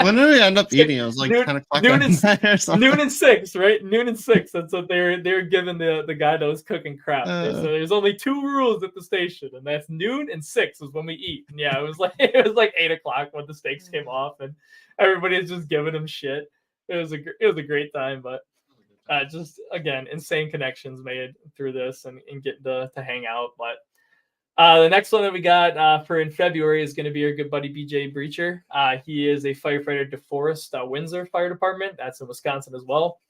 When did we end up eating? It was like 10 o'clock at night or something. Noon and 6, right? Noon and 6. That's what they were giving the guy that was cooking crap. They said there's only 2 rules at the station, and that's noon and 6 is when we eat. And yeah, it was like 8 o'clock when the steaks came off, and everybody was just giving him shit. It was a great time, but just again, insane connections made through this and getting to hang out. But the next one that we got for in February is going to be our good buddy BJ Breacher. He is a firefighter at DeForest Windsor Fire Department. That's in Wisconsin as well.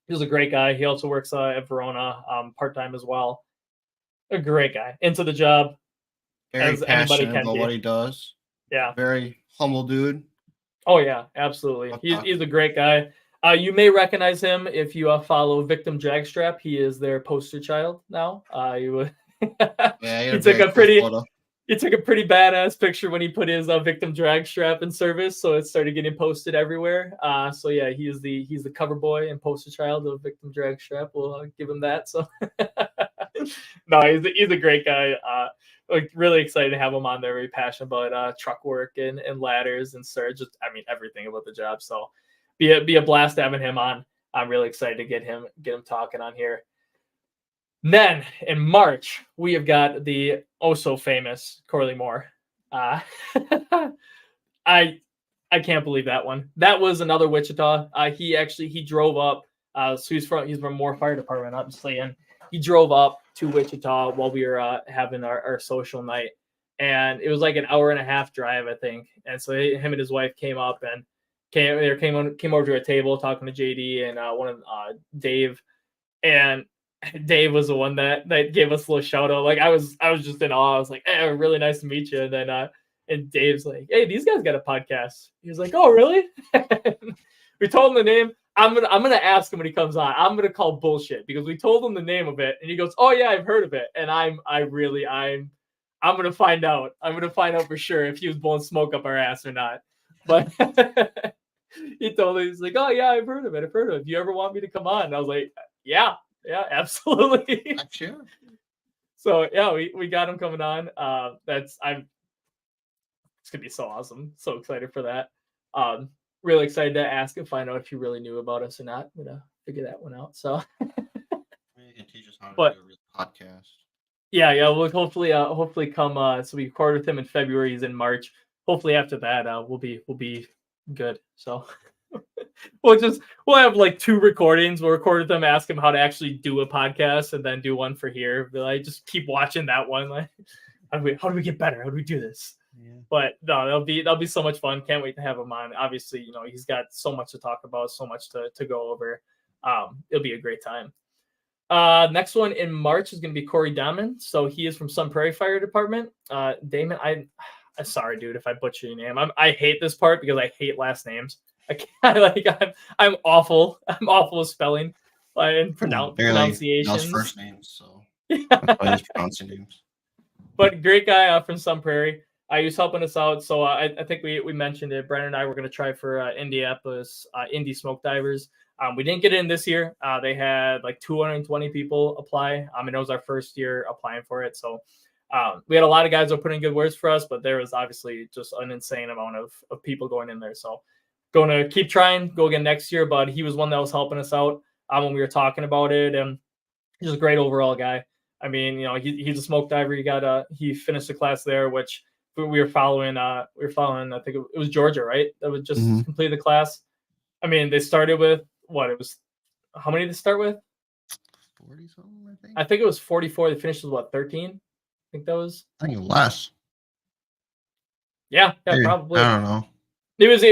He's a great guy. He also works at Verona part-time as well. A great guy. Into the job. Very passionate about what he does. Yeah. Very humble dude. Oh, yeah, absolutely. He's a great guy. You may recognize him if you follow Victim Dragstrap. He is their poster child now. He took a pretty badass picture when he put his Victim Dragstrap in service, so it started getting posted everywhere. So yeah, he's the cover boy and poster child of Victim Dragstrap. We'll give him that. So no, he's a great guy. Like really excited to have him on there. Very passionate about truck work and ladders and surge. Just everything about the job. So be a blast having him on. I'm really excited to get him talking on here. Then in March, we have got the so famous Corley Moore. I can't believe that one. That was another Wichita. He drove up. So he's from Moore Fire Department, obviously, and he drove up to Wichita while we were having our social night, and it was like an hour and a half drive, I think. And so him and his wife came up and came over to a table talking to JD and one of Dave, and Dave was the one that gave us a little shout out. Like I was just in awe. I was like, "Hey, really nice to meet you." And then and Dave's like, "Hey, these guys got a podcast." He was like, "Oh, really?" We told him the name. I'm gonna ask him when he comes on. I'm gonna call bullshit because we told him the name of it, and he goes, "Oh yeah, I've heard of it." And I'm gonna find out. I'm gonna find out for sure if he was blowing smoke up our ass or not. But he told me, he's like, "Oh yeah, I've heard of it. Do you ever want me to come on?" And I was like, "Yeah, absolutely." Sure. So yeah, we got him coming on. It's gonna be so awesome. So excited for that. Really excited to ask and find out if you really knew about us or not. I'm gonna figure that one out. So you can teach us how to do a real podcast. Yeah, we'll hopefully come. So we record with him in February. He's in March. Hopefully after that, we'll be good. So we'll have like 2 recordings. We'll record with them, ask him how to actually do a podcast, and then do one for here. But like, just keep watching that one. Like, how do we get better? How do we do this? Yeah. But no, that'll be so much fun. Can't wait to have him on. Obviously, he's got so much to talk about, so much to go over. It'll be a great time. Next one in March is going to be Corey Damon. So he is from Sun Prairie Fire Department. Damon, I'm sorry, dude, if I butcher your name. I hate this part because I hate last names. I'm awful. I'm awful with spelling and pronunciations. First names, so that's why he's pronouncing names. But great guy from Sun Prairie. He was helping us out. So I think we mentioned it. Brennan and I were going to try for Indianapolis Indy Smoke Divers. We didn't get in this year. They had like 220 people apply. And it was our first year applying for it. So we had a lot of guys that were putting good words for us, but there was obviously just an insane amount of people going in there. So going to keep trying, go again next year. But he was one that was helping us out when we were talking about it. And he's a great overall guy. I mean, he's a smoke diver. He finished the class there, which we were following. I think it was Georgia, right? That would just complete the class. I mean, they started with how many did they start with? 40 something, I think. I think it was 44. They finished with 13? I think that was. I think less. Yeah, probably. I don't know. It was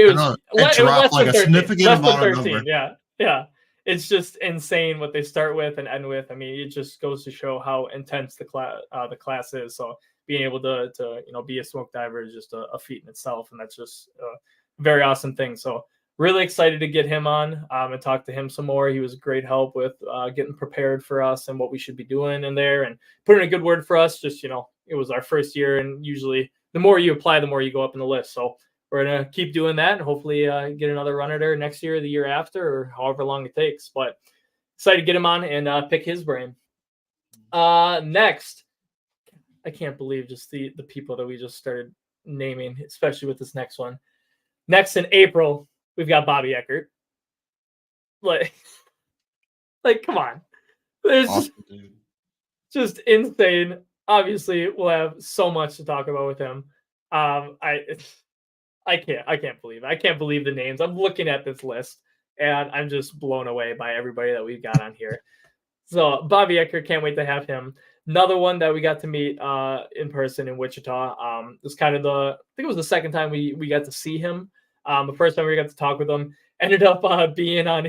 less like than 13. A significant less amount than 13. Of number. Yeah. It's just insane what they start with and end with. I mean, it just goes to show how intense the class is. So being able to be a smoke diver is just a feat in itself, and that's just a very awesome thing. So really excited to get him on and talk to him some more. He was a great help with getting prepared for us and what we should be doing in there and putting a good word for us. Just, it was our first year, and usually the more you apply, the more you go up in the list. So we're going to keep doing that and hopefully get another run at her next year or the year after or however long it takes. But excited to get him on and pick his brain. Next, I can't believe just the people that we just started naming, especially with this next one. Next in April, we've got Bobby Eckert. Like, come on. There's Awesome, dude. just insane. Obviously, we'll have so much to talk about with him. I can't believe it. I can't believe the names. I'm looking at this list and I'm just blown away by everybody that we've got on here. So Bobby Eckert, can't wait to have him. Another one that we got to meet in person in Wichita. It was kind of I think it was the second time we got to see him. The first time we got to talk with him, ended up being on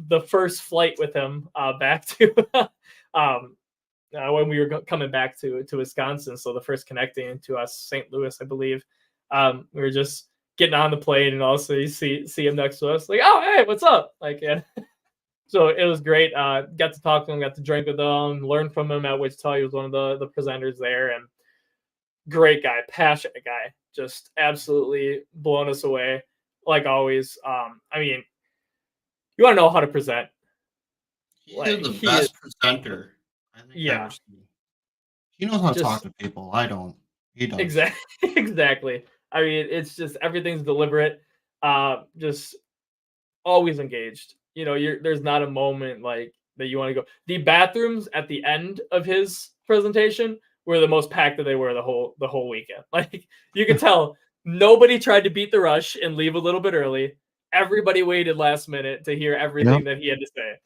the first flight with him back to when we were coming back to Wisconsin. So the first connecting to us, St. Louis, I believe. We were just getting on the plane, and also you see him next to us, like, oh hey, what's up? Like, yeah. So it was great. Got to talk to him, got to drink with him, learn from him at Wichita. He was one of the presenters there, and great guy, passionate guy, just absolutely blown us away, like always. I mean, you want to know how to present. He is the best presenter I think I've ever seen. He knows how to talk to people. I don't. He does. Exactly. I mean, it's just everything's deliberate. Just always engaged. You know, there's not a moment like that you want to go. The bathrooms at the end of his presentation were the most packed that they were the whole weekend. Like, you could tell nobody tried to beat the rush and leave a little bit early. Everybody waited last minute to hear everything that he had to say.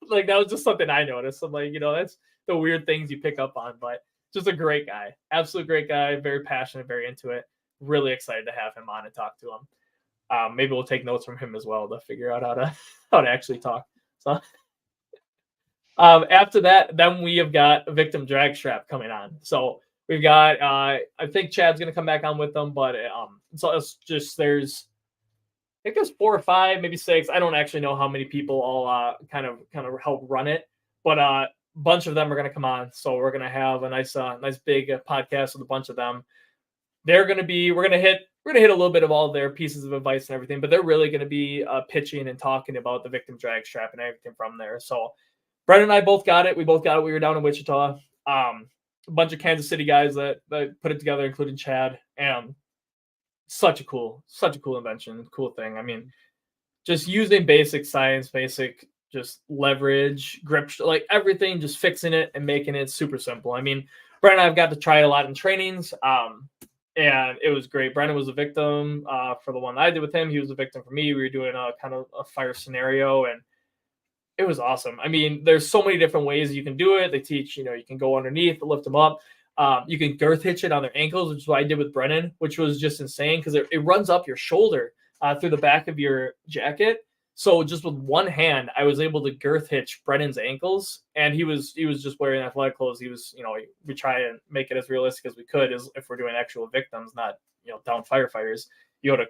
Like that was just something I noticed. I'm like, that's the weird things you pick up on, but just a great guy, absolute great guy, very passionate, very into it. Really excited to have him on and talk to him. Maybe we'll take notes from him as well to figure out how to actually talk. So after that, then we have got a victim drag strap coming on. So we've got I think Chad's gonna come back on with them, but so it's just I think there's 4 or 5, maybe 6. I don't actually know how many people all kind of help run it, but a bunch of them are gonna come on. So we're gonna have a nice big podcast with a bunch of them. We're gonna hit a little bit of all their pieces of advice and everything, but they're really going to be pitching and talking about the victim drag strap and everything from there. So Brennan and I both got it. We both got it. We were down in Wichita. A bunch of Kansas City guys that put it together, including Chad. And such a cool invention, cool thing. I mean, just using basic science, basic just leverage, grip, like everything, just fixing it and making it super simple. I mean, Brennan and I've got to try it a lot in trainings. And it was great. Brennan was a victim for the one that I did with him. He was a victim for me. We were doing a kind of a fire scenario, and it was awesome. I mean, there's so many different ways you can do it. They teach, you can go underneath, lift them up. You can girth hitch it on their ankles, which is what I did with Brennan, which was just insane because it runs up your shoulder through the back of your jacket. So just with one hand, I was able to girth hitch Brennan's ankles, and he was just wearing athletic clothes. He was, we try and make it as realistic as we could, as if we're doing actual victims, not down firefighters. You go to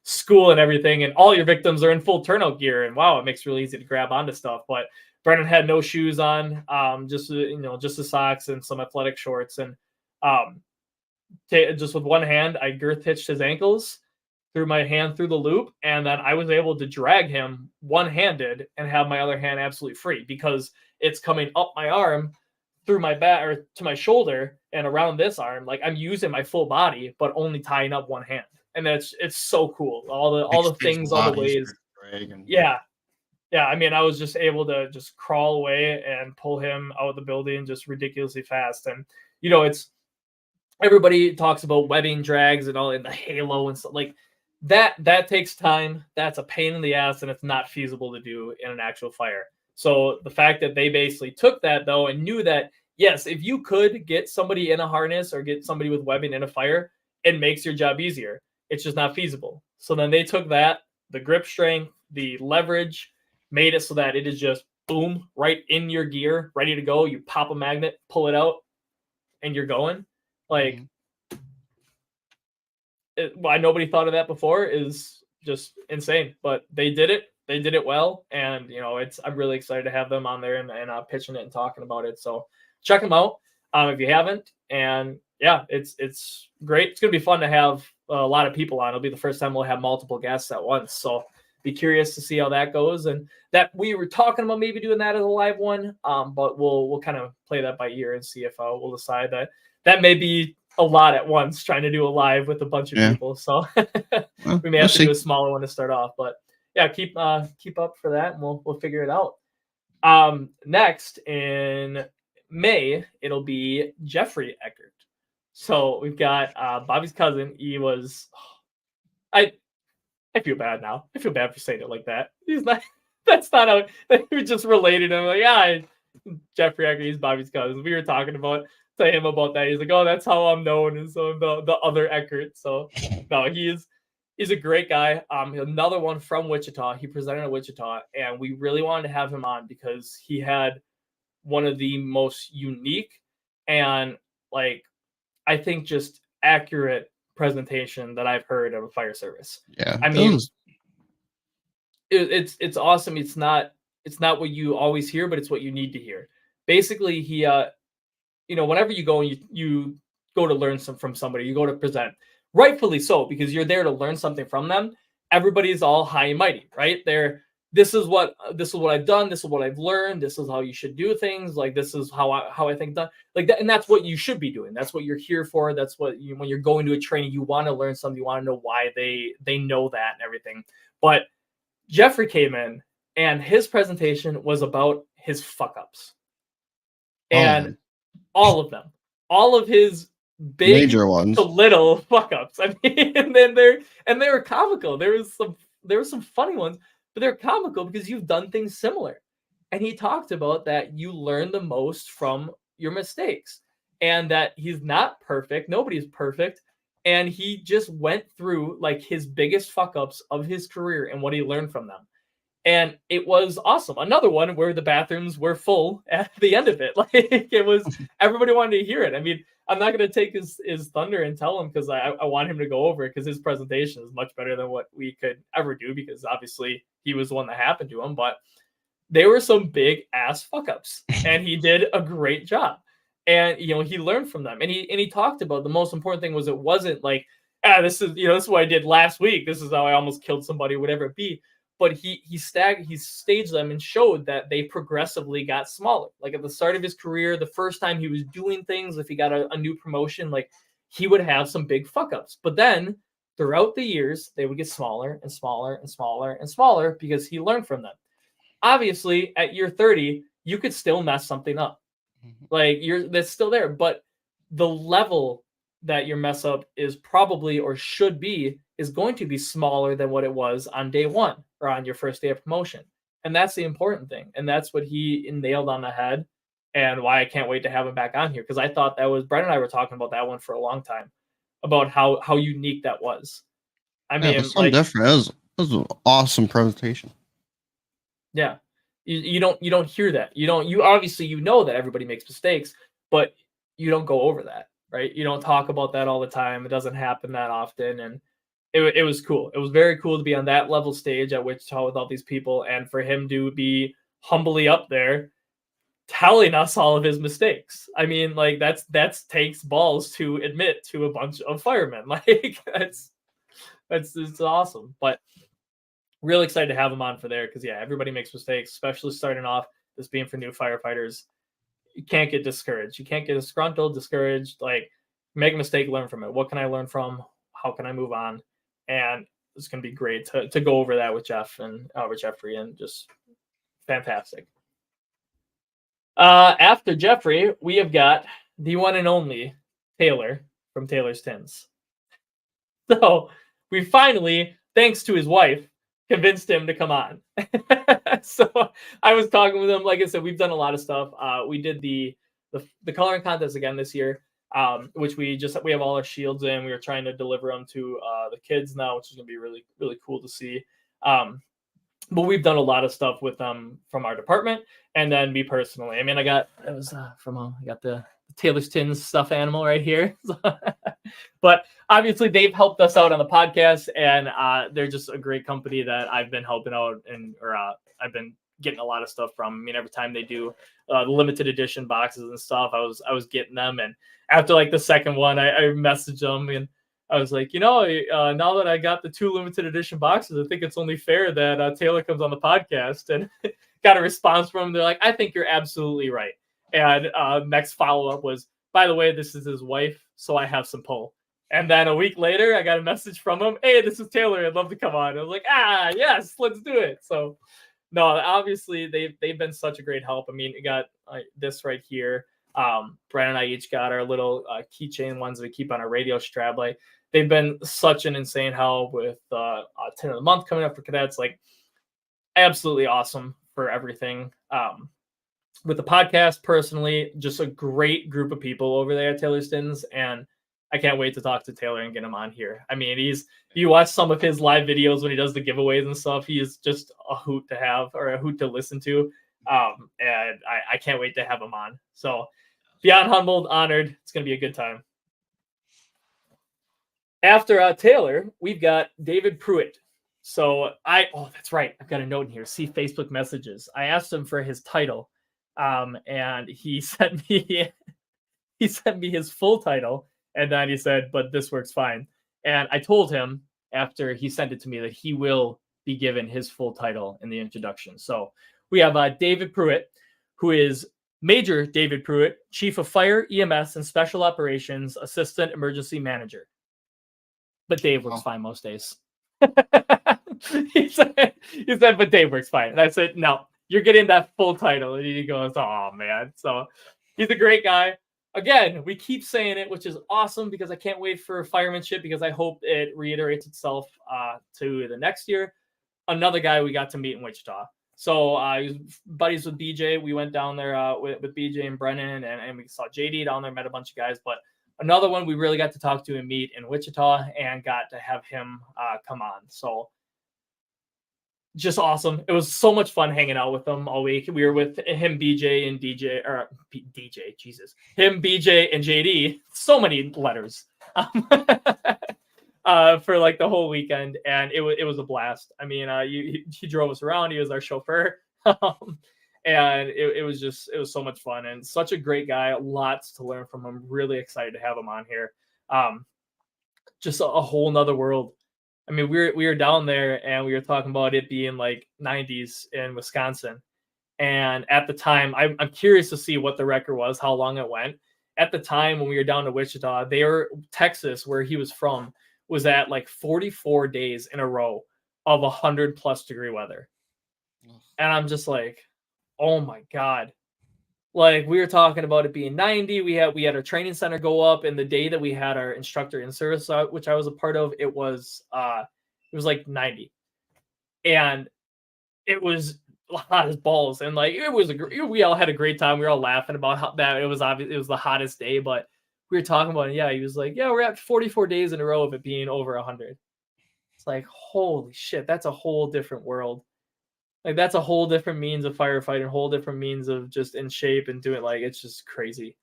school and everything, and all your victims are in full turnout gear, and wow, it makes it really easy to grab onto stuff. But Brennan had no shoes on, just the socks and some athletic shorts, and just with one hand, I girth hitched his ankles, threw my hand through the loop, and then I was able to drag him one-handed and have my other hand absolutely free because it's coming up my arm through my back or to my shoulder and around this arm. Like, I'm using my full body, but only tying up one hand. And it's so cool. All the things, all the ways. Yeah. I mean, I was just able to just crawl away and pull him out of the building just ridiculously fast. And, it's everybody talks about webbing drags and all in the halo and stuff like that takes time. That's a pain in the ass, and it's not feasible to do in an actual fire. So the fact that they basically took that though and knew that, yes, if you could get somebody in a harness or get somebody with webbing in a fire, it makes your job easier. It's just not feasible. So then they took that, the grip strength, the leverage, made it so that it is just boom, right in your gear, ready to go. You pop a magnet, pull it out, and you're going. Like, why nobody thought of that before is just insane, but they did it well. And I'm really excited to have them on there and pitching it and talking about it. So check them out if you haven't. And yeah, it's great. It's gonna be fun to have a lot of people on. It'll be the first time we'll have multiple guests at once, so be curious to see how that goes. And that we were talking about maybe doing that as a live one, but we'll kind of play that by ear and see if we'll decide that may be a lot at once trying to do a live with a bunch of people. So we may have to do a smaller one to start off. But yeah, keep up for that, and we'll figure it out. Next in May, it'll be Jeffrey Eckert. So we've got Bobby's cousin. He was, I feel bad now. I feel bad for saying it like that. He's not. That's not how. We just related him. Like, Jeffrey Eckert. He's Bobby's cousin. We were talking to him about that. He's like, oh, that's how I'm known, and so the other Eckert. So no, he's a great guy. Another one from Wichita. He presented at Wichita, and we really wanted to have him on because he had one of the most unique and, like, I think just accurate presentation that I've heard of a fire service. Yeah, I mean, it's awesome. It's not what you always hear, but it's what you need to hear. Basically, he whenever you go and you go to learn from somebody, you go to present, rightfully so, because you're there to learn something from them. Everybody's all high and mighty, right? This is what I've done. This is what I've learned. This is how you should do things. Like, this is how I think done. Like that, and that's what you should be doing. That's what you're here for. That's what when you're going to a training, you want to learn something. You want to know why they know that and everything. But Jeffrey came in, and his presentation was about his fuck ups, and all of them, all of his big major ones to little fuck ups. I mean, and then they were comical. There were some funny ones. But they're comical because you've done things similar. And he talked about that you learn the most from your mistakes and that he's not perfect. Nobody's perfect. And he just went through like his biggest fuck ups of his career and what he learned from them. And it was awesome. Another one where the bathrooms were full at the end of it. Like, it was, everybody wanted to hear it. I mean, I'm not going to take his thunder and tell him because I want him to go over it because his presentation is much better than what we could ever do because obviously he was the one that happened to him. But there were some big ass fuck ups and he did a great job. And, he learned from them. And he talked about the most important thing was it wasn't like, this is what I did last week. This is how I almost killed somebody, whatever it be. But he staged them and showed that they progressively got smaller. Like at the start of his career, the first time he was doing things, if he got a new promotion, like he would have some big fuck ups. But then throughout the years, they would get smaller and smaller and smaller and smaller because he learned from them. Obviously, at year 30, you could still mess something up. Like that's still there. But the level that your mess up is probably or should be is going to be smaller than what it was on day one or on your first day of promotion. And that's the important thing. And that's what he nailed on the head and why I can't wait to have him back on here. Because I thought that was, Brent and I were talking about that one for a long time about how unique that was. I mean, it's like different. It was an awesome presentation. Yeah. You don't hear that. You obviously, that everybody makes mistakes, but you don't go over that, right? You don't talk about that all the time. It doesn't happen that often. And it was cool. It was very cool to be on that level stage at Wichita with all these people and for him to be humbly up there telling us all of his mistakes. I mean, like that's takes balls to admit to a bunch of firemen. Like it's awesome. But really excited to have him on for there because everybody makes mistakes, especially starting off. This being for new firefighters, you can't get discouraged. You can't get disgruntled, discouraged. Like, make a mistake, learn from it. What can I learn from? How can I move on? And it's going to be great to go over that with Jeff and with Jeffrey, and just fantastic. After Jeffrey, we have got the one and only Taylor from Taylor's Tins. So we finally, thanks to his wife, convinced him to come on. So I was talking with him. Like I said, we've done a lot of stuff. We did the coloring contest again this year. Which we have all our shields in. We were trying to deliver them to the kids now, which is going to be really, really cool to see. But we've done a lot of stuff with them from our department, and then me personally. I mean, I got the Taylor's Tins stuffed animal right here. But obviously, they've helped us out on the podcast, and they're just a great company that I've been helping out, I've been getting a lot of stuff from. I mean, every time they do the limited edition boxes and stuff, I was getting them. And after like the second one, I messaged them and I was like, now that I got the 2 limited edition boxes, I think it's only fair that Taylor comes on the podcast. And got a response from him. They're like, I think you're absolutely right. And next follow-up was, by the way, this is his wife, so I have some pull. And then a week later, I got a message from him. Hey, this is Taylor. I'd love to come on. I was like, yes, let's do it. So, no, obviously they've been such a great help. I mean, you got this right here. Brent and I each got our little keychain ones that we keep on our radio strap. Like, they've been such an insane help with 10 of the month coming up for cadets. Like, absolutely awesome for everything. With the podcast, personally, just a great group of people over there at Taylor Stins, and I can't wait to talk to Taylor and get him on here. I mean, you watch some of his live videos when he does the giveaways and stuff. He is just a hoot to have, or a hoot to listen to. And I can't wait to have him on. So beyond humbled, honored. It's going to be a good time. After Taylor, we've got David Pruitt. So that's right. I've got a note in here. See Facebook messages. I asked him for his title. And he sent me his full title. And then he said, but this works fine. And I told him after he sent it to me that he will be given his full title in the introduction. So we have David Pruitt, who is Major David Pruitt, Chief of Fire, EMS, and Special Operations, Assistant Emergency Manager. But Dave works fine most days. he said, but Dave works fine. And I said, no, you're getting that full title. And he goes, oh, man. So he's a great guy. Again, we keep saying it, which is awesome because I can't wait for firemanship because I hope it reiterates itself to the next year. Another guy we got to meet in Wichita. So he was buddies with BJ. We went down there with BJ and Brennan, and we saw JD down there, met a bunch of guys. But another one we really got to talk to and meet in Wichita and got to have him come on. So just awesome. It was so much fun hanging out with them all week. We were with him, BJ, and DJ, or DJ, Jesus. Him, BJ, and JD. So many letters for like the whole weekend. And it was a blast. I mean, he drove us around. He was our chauffeur. And it was so much fun and such a great guy. Lots to learn from him. Really excited to have him on here. Just a whole nother world. I mean, we were down there and we were talking about it being like 90s in Wisconsin. And at the time, I'm curious to see what the record was, how long it went. At the time when we were down to Wichita, Texas, where he was from, was at like 44 days in a row of 100+ degree weather. And I'm just like, oh my God. Like, we were talking about it being 90. We had our training center go up, and the day that we had our instructor in service, which I was a part of, it was like 90, and it was hot as balls. And like, we all had a great time. We were all laughing about how that it was the hottest day, but we were talking about it. Yeah, he was like, yeah, we're at 44 days in a row of it being over 100. It's like, holy shit, that's a whole different world. Like, that's a whole different means of firefighting, a whole different means of just in shape and doing, like, it's just crazy.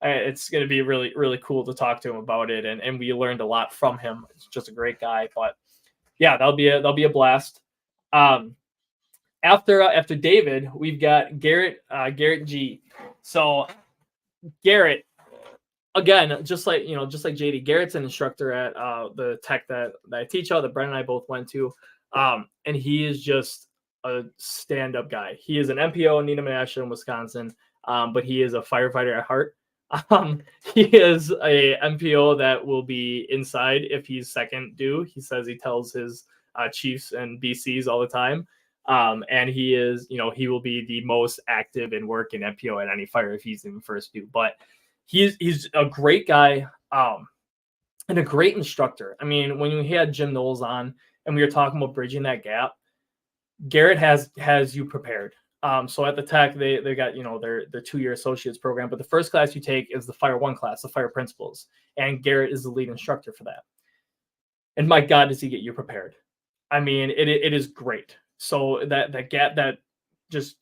It's going to be really, really cool to talk to him about it. And we learned a lot from him. It's just a great guy. But yeah, that'll be a blast. After David, we've got Garrett G. So Garrett, again, just like JD, Garrett's an instructor at the tech that I teach out, that Brennan and I both went to. And he is just a stand-up guy. He is an MPO in Needham in Wisconsin, but he is a firefighter at heart. He is a MPO that will be inside if he's second due. He says he tells his chiefs and BCs all the time. And he is, he will be the most active in work in MPO at any fire if he's in first due. But he's a great guy and a great instructor. I mean, when we had Jim Knowles on and we were talking about bridging that gap, Garrett has you prepared. So at the tech, they got, their 2-year associates program, but the first class you take is the Fire 1 class, the fire principles. And Garrett is the lead instructor for that. And my God, does he get you prepared? I mean, it is great. So that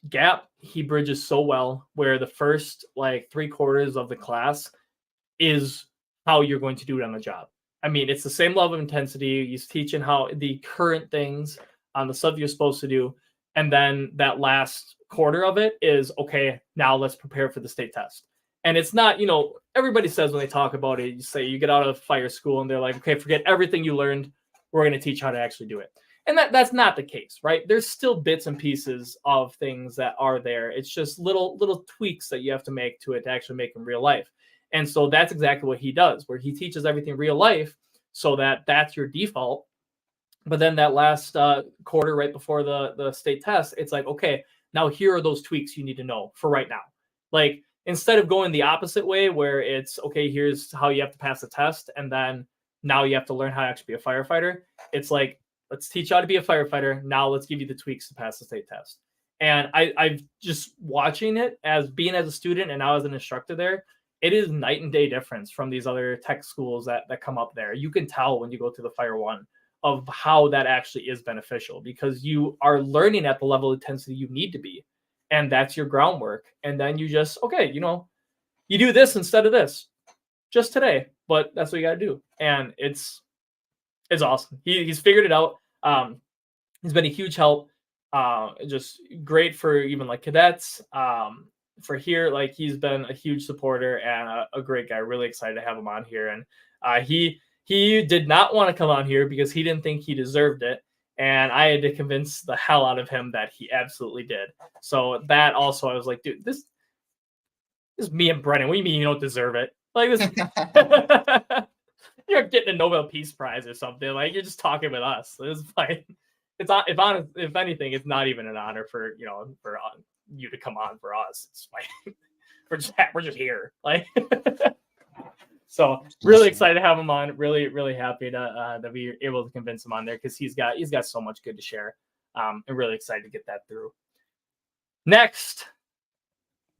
gap, he bridges so well, where the first like 3/4 of the class is how you're going to do it on the job. I mean, it's the same level of intensity. He's teaching how the current things on the stuff you're supposed to do. And then that last quarter of it is, okay, now let's prepare for the state test. And it's not, everybody says when they talk about it, you say you get out of fire school and they're like, okay, forget everything you learned. We're going to teach how to actually do it. And that's not the case, right? There's still bits and pieces of things that are there. It's just little tweaks that you have to make to it to actually make in real life. And so that's exactly what he does, where he teaches everything real life so that that's your default. But then that last quarter right before the state test, it's like, okay, now here are those tweaks you need to know for right now. Like, instead of going the opposite way where it's, okay, here's how you have to pass the test, and then now you have to learn how to actually be a firefighter. It's like, let's teach you how to be a firefighter. Now let's give you the tweaks to pass the state test. And I've just watching it as a student and now as an instructor there, it is night and day difference from these other tech schools that come up there. You can tell when you go to the Fire One of how that actually is beneficial, because you are learning at the level of intensity you need to be. And that's your groundwork. And then you just, okay, you do this instead of this just today, but that's what you got to do. And it's awesome. He's figured it out. He's been a huge help. Just great for even like cadets. For here, like, he's been a huge supporter and a great guy. Really excited to have him on here. And he did not want to come on here because he didn't think he deserved it. And I had to convince the hell out of him that he absolutely did. So that also, I was like, dude, this is me and Brennan. What do you mean you don't deserve it? Like, this, you're getting a Nobel Peace Prize or something. Like, you're just talking with us. It's fine. It's not, if anything, it's not even an honor for you to come on for us. It's fine. we're just here. Like, so really excited to have him on. Really, really happy that we were able to convince him on there, because he's got so much good to share. And really excited to get that through. Next,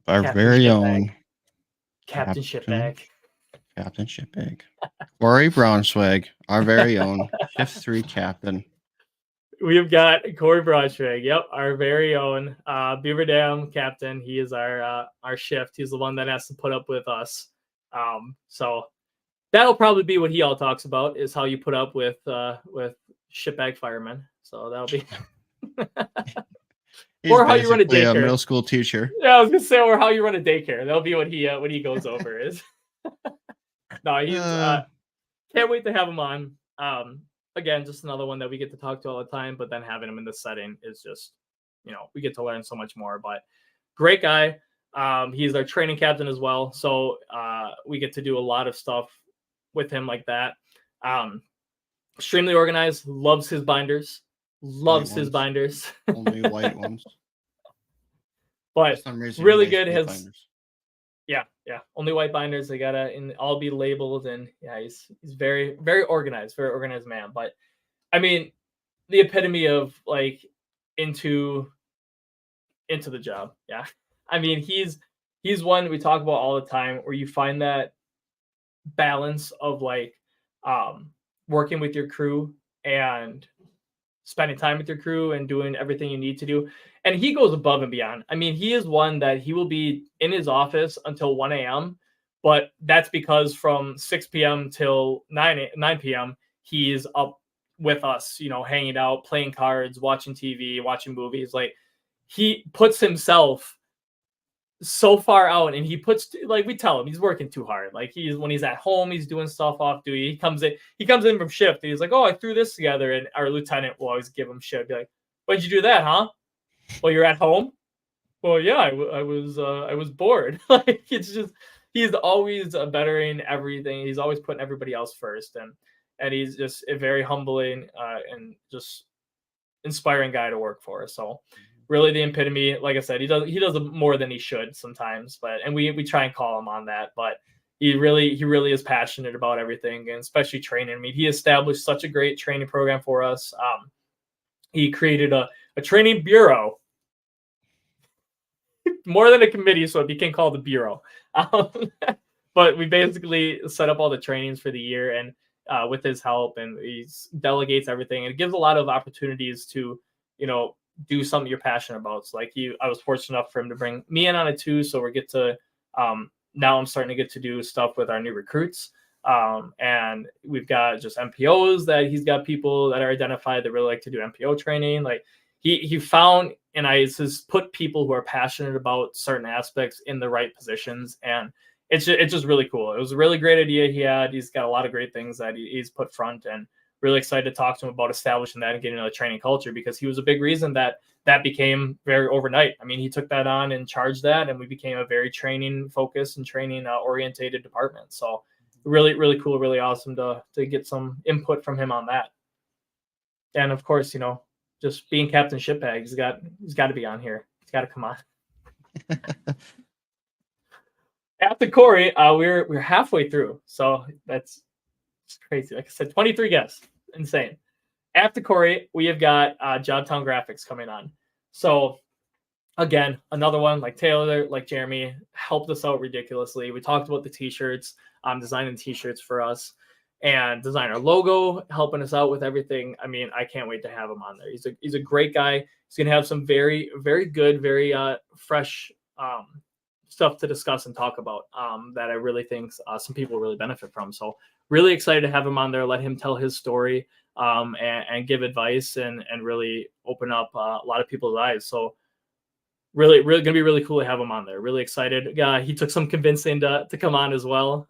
our very own Captain Shipbag. Captain Shipbag. Corey Braunschweig, our very own Shift 3 captain. We've got Corey Braunschweig. Yep, our very own Beaver Dam captain. He is our shift. He's the one that has to put up with us. So that'll probably be what he all talks about, is how you put up with shipbag firemen. So that'll be or how you run a daycare. A middle school teacher. Yeah, I was gonna say, or how you run a daycare. That'll be what he goes over is. No, he's can't wait to have him on. Again, just another one that we get to talk to all the time, but then having him in this setting is just, we get to learn so much more. But great guy. He's our training captain as well. So we get to do a lot of stuff with him like that. Extremely organized, loves his binders. Only white ones. But really good. Yeah. Only white binders. They gotta all be labeled, and yeah, he's very, very organized man. But I mean, the epitome of like into the job. Yeah. I mean, he's one we talk about all the time, where you find that balance of like working with your crew and spending time with your crew and doing everything you need to do. And he goes above and beyond. I mean, he is one that he will be in his office until 1 a.m., but that's because from 6 p.m. till 9 p.m., he's up with us, hanging out, playing cards, watching TV, watching movies. Like, he puts himself so far out, and he puts, like, we tell him he's working too hard. Like, when he's at home, he's doing stuff off duty. He comes in from shift, and he's like, oh, I threw this together. And our lieutenant will always give him shit, be like, why'd you do that, huh? Well, you're at home. Well, yeah, I was bored. Like, it's just, he's always bettering everything. He's always putting everybody else first, and he's just a very humbling and just inspiring guy to work for. So really the epitome. Like I said, he does more than he should sometimes, and we try and call him on that, but he really is passionate about everything, and especially training. I mean, he established such a great training program for us. He created a training bureau, more than a committee, so it became called the bureau. But we basically set up all the trainings for the year, and with his help, and he delegates everything, and it gives a lot of opportunities to, do something you're passionate about. So like I was fortunate enough for him to bring me in on it too. So we get to, now I'm starting to get to do stuff with our new recruits. And we've got just MPOs that he's got people that are identified that really like to do MPO training. Like he found, and I just put people who are passionate about certain aspects in the right positions. And it's just really cool. It was a really great idea he had. He's got a lot of great things that he's put front, and really excited to talk to him about establishing that and getting into the training culture, because he was a big reason that became very overnight. I mean, he took that on and charged that, and we became a very training focused and training orientated department. So really, really cool, really awesome to get some input from him on that. And of course, just being Captain Shitbag, he's got to be on here. He's got to come on. After Corey, we're halfway through, so that's crazy. Like I said, 23 guests, insane. After Corey, we have got Jobtown Graphics coming on. So again, another one like Taylor, like Jeremy, helped us out ridiculously. We talked about the t-shirts, designing t-shirts for us, and design our logo, helping us out with everything. I mean, I can't wait to have him on there. He's a great guy. He's gonna have some very, very good, very fresh stuff to discuss and talk about that I really think some people really benefit from. So really excited to have him on there, let him tell his story and give advice and really open up a lot of people's eyes. So really going to be really cool to have him on there. Really excited. He took some convincing to come on as well.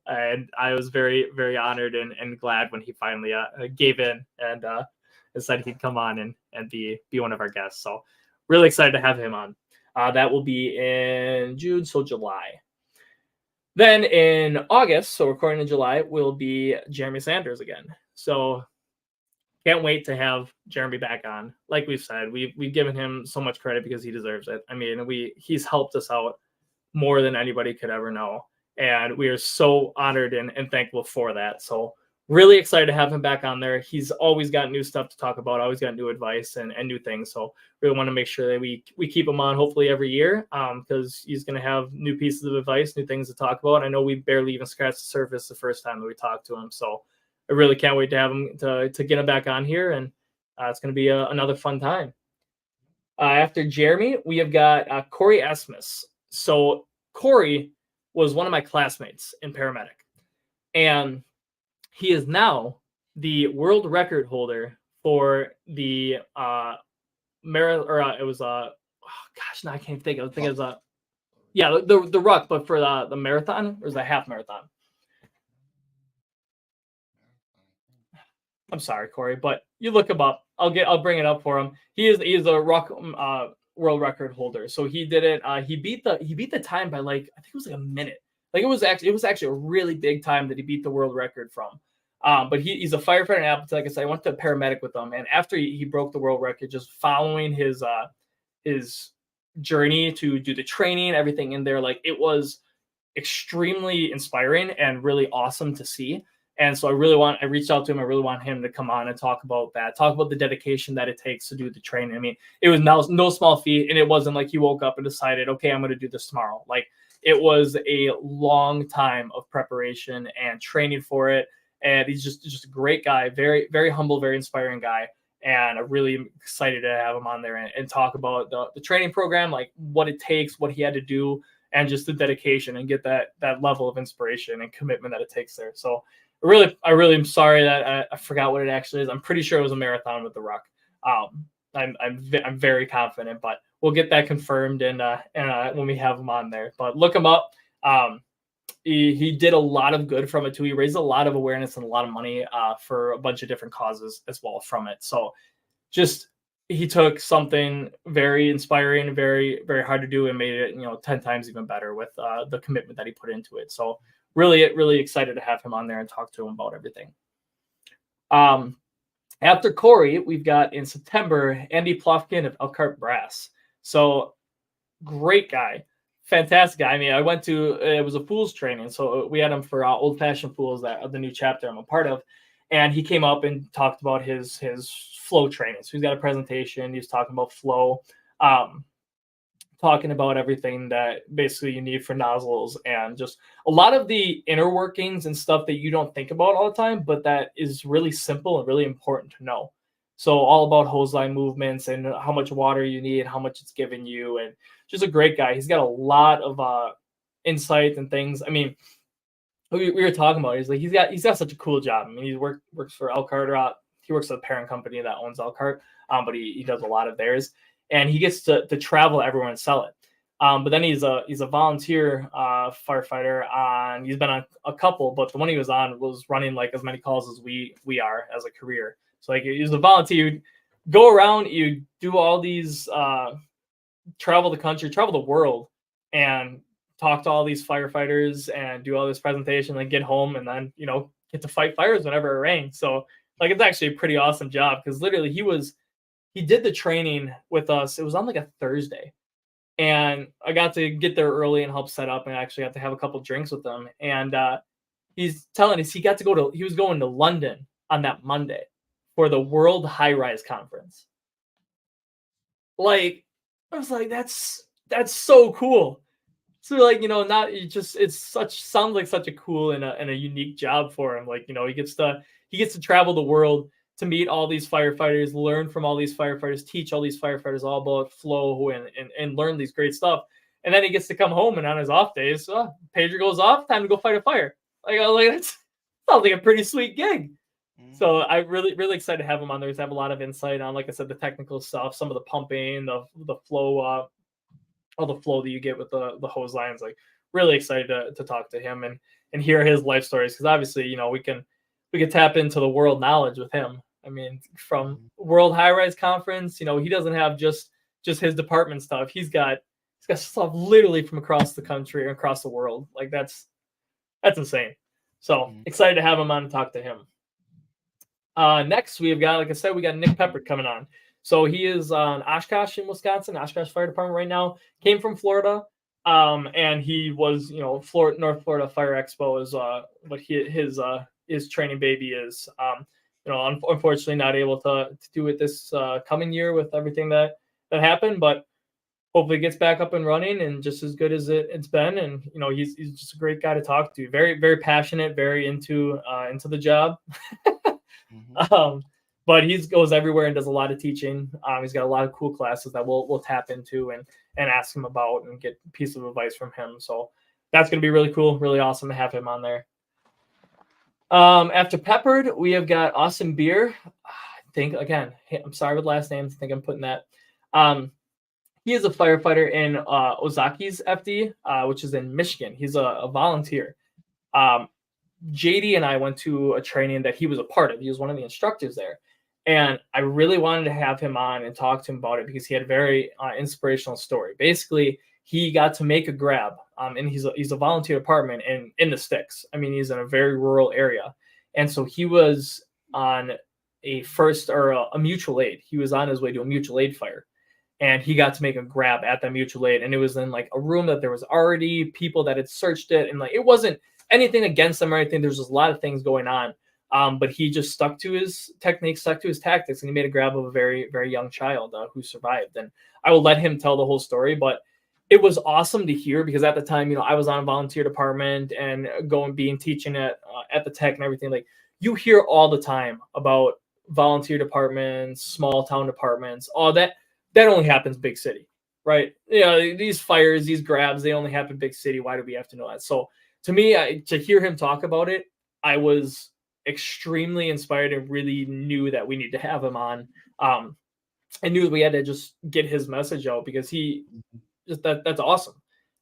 And I was very, very honored and glad when he finally gave in and decided he'd come on and be one of our guests. So really excited to have him on. That will be in June, so July. Then in August, so recording in July, will be Jeremy Sanders again. So can't wait to have Jeremy back on. Like we've said, we've given him so much credit because he deserves it. I mean, he's helped us out more than anybody could ever know. And we are so honored and thankful for that. So really excited to have him back on there. He's always got new stuff to talk about, always got new advice and new things. So really want to make sure that we keep him on hopefully every year because he's going to have new pieces of advice, new things to talk about. I know we barely even scratched the surface the first time that we talked to him. So I really can't wait to have him to get him back on here. And it's going to be another fun time. After Jeremy, we have got Corey Esmus. So Corey was one of my classmates in paramedic. And he is now the world record holder for the it was now I can't think. I think it was the ruck, but for the marathon, or was a half marathon? I'm sorry, Corey, but you look him up. I'll bring it up for him. He is a ruck world record holder. So he did it. He beat the time by I think it was a minute. It was actually a really big time that he beat the world record from. But he's a firefighter in Appleton. Like I said, I went to paramedic with him, and after he broke the world record, just following his journey to do the training, everything in there, it was extremely inspiring and really awesome to see. And so I reached out to him. I really want him to come on and talk about that, talk about the dedication that it takes to do the training. I mean, it was no small feat, and it wasn't like he woke up and decided, okay, I'm going to do this tomorrow. It was a long time of preparation and training for it. And he's just a great guy, very, very humble, very inspiring guy. And I'm really excited to have him on there and talk about the training program, what it takes, what he had to do, and just the dedication and get that level of inspiration and commitment that it takes there. So I really am sorry that I forgot what it actually is. I'm pretty sure it was a marathon with the ruck. I'm very confident, but we'll get that confirmed and when we have him on there. But look him up. He did a lot of good from it too. He raised a lot of awareness and a lot of money for a bunch of different causes as well from it. So he took something very inspiring, very, very hard to do and made it, 10 times even better with the commitment that he put into it. So really, really excited to have him on there and talk to him about everything. After Corey, we've got in September, Andy Plofkin of Elkhart Brass. So great guy. Fantastic guy. I mean, it was a Fools training. So we had him for Old Fashioned Fools, the new chapter I'm a part of. And he came up and talked about his flow training. So he's got a presentation. He was talking about flow, talking about everything that basically you need for nozzles and just a lot of the inner workings and stuff that you don't think about all the time, but that is really simple and really important to know. So all about hose line movements and how much water you need, how much it's giving you, and just a great guy. He's got a lot of insight and things. I mean, we were talking about it. He's got such a cool job. I mean, he works for Elkhart. He works for the parent company that owns Elkhart, but he does a lot of theirs, and he gets to travel everywhere and sell it. But then he's a volunteer firefighter on. He's been on a couple, but the one he was on was running like as many calls as we are as a career. So like he's a volunteer. You'd go around, you do all these travel the country, travel the world, and talk to all these firefighters and do all this presentation, like get home and then get to fight fires whenever it rains. So like it's actually a pretty awesome job because literally he did the training with us. It was on like a Thursday. And I got to get there early and help set up, and actually got to have a couple drinks with him. And he's telling us he was going to London on that Monday for the World High Rise Conference. Like, I was like, that's so cool. So like, sounds like such a cool and a unique job for him. Like, he gets to travel the world to meet all these firefighters, learn from all these firefighters, teach all these firefighters all about flow and learn these great stuff. And then he gets to come home, and on his off days, pager goes off, time to go fight a fire. Like that sounds like a pretty sweet gig. So I'm really, really excited to have him on there. He's have a lot of insight on, like I said, the technical stuff, some of the pumping, the flow, all the flow that you get with the hose lines. Like really excited to talk to him and hear his life stories, because obviously, we can tap into the world knowledge with him. I mean, from World High Rise Conference, he doesn't have just his department stuff. He's got stuff literally from across the country and across the world. Like that's insane. So excited to have him on and talk to him. Next, we've got, like I said, we got Nick Peppert coming on. So he is on Oshkosh in Wisconsin, Oshkosh Fire Department right now. Came from Florida, and he was, North Florida Fire Expo is what his training baby is. Unfortunately, not able to do it this coming year with everything that happened, but hopefully gets back up and running and just as good as it's been. And he's just a great guy to talk to. Very, very passionate, very into the job. But he goes everywhere and does a lot of teaching. He's got a lot of cool classes that we'll tap into and ask him about and get a piece of advice from him. So that's going to be really cool, really awesome to have him on there. After Peppard, we have got Austin Beer. I think, again, I'm sorry with last names. I think I'm putting that. He is a firefighter in Ozaki's FD, which is in Michigan. He's a volunteer. JD and I went to a training that he was a part of. He was one of the instructors there. And I really wanted to have him on and talk to him about it because he had a very inspirational story. Basically, he got to make a grab, and he's a volunteer department in the sticks. I mean, he's in a very rural area. And so he was on a mutual aid. He was on his way to a mutual aid fire. And he got to make a grab at that mutual aid. And it was in like a room that there was already people that had searched it. And like, it wasn't anything against them or anything. There's just a lot of things going on. But he just stuck to his techniques, stuck to his tactics, and he made a grab of a very, very young child who survived. And I will let him tell the whole story, but it was awesome to hear because at the time, I was on a volunteer department and teaching at the tech and everything. Like you hear all the time about volunteer departments, small town departments, all that only happens big city, right? These fires, these grabs, they only happen big city. Why do we have to know that? So to me, to hear him talk about it, I was extremely inspired and really knew that we need to have him on. I knew we had to just get his message out because that's awesome.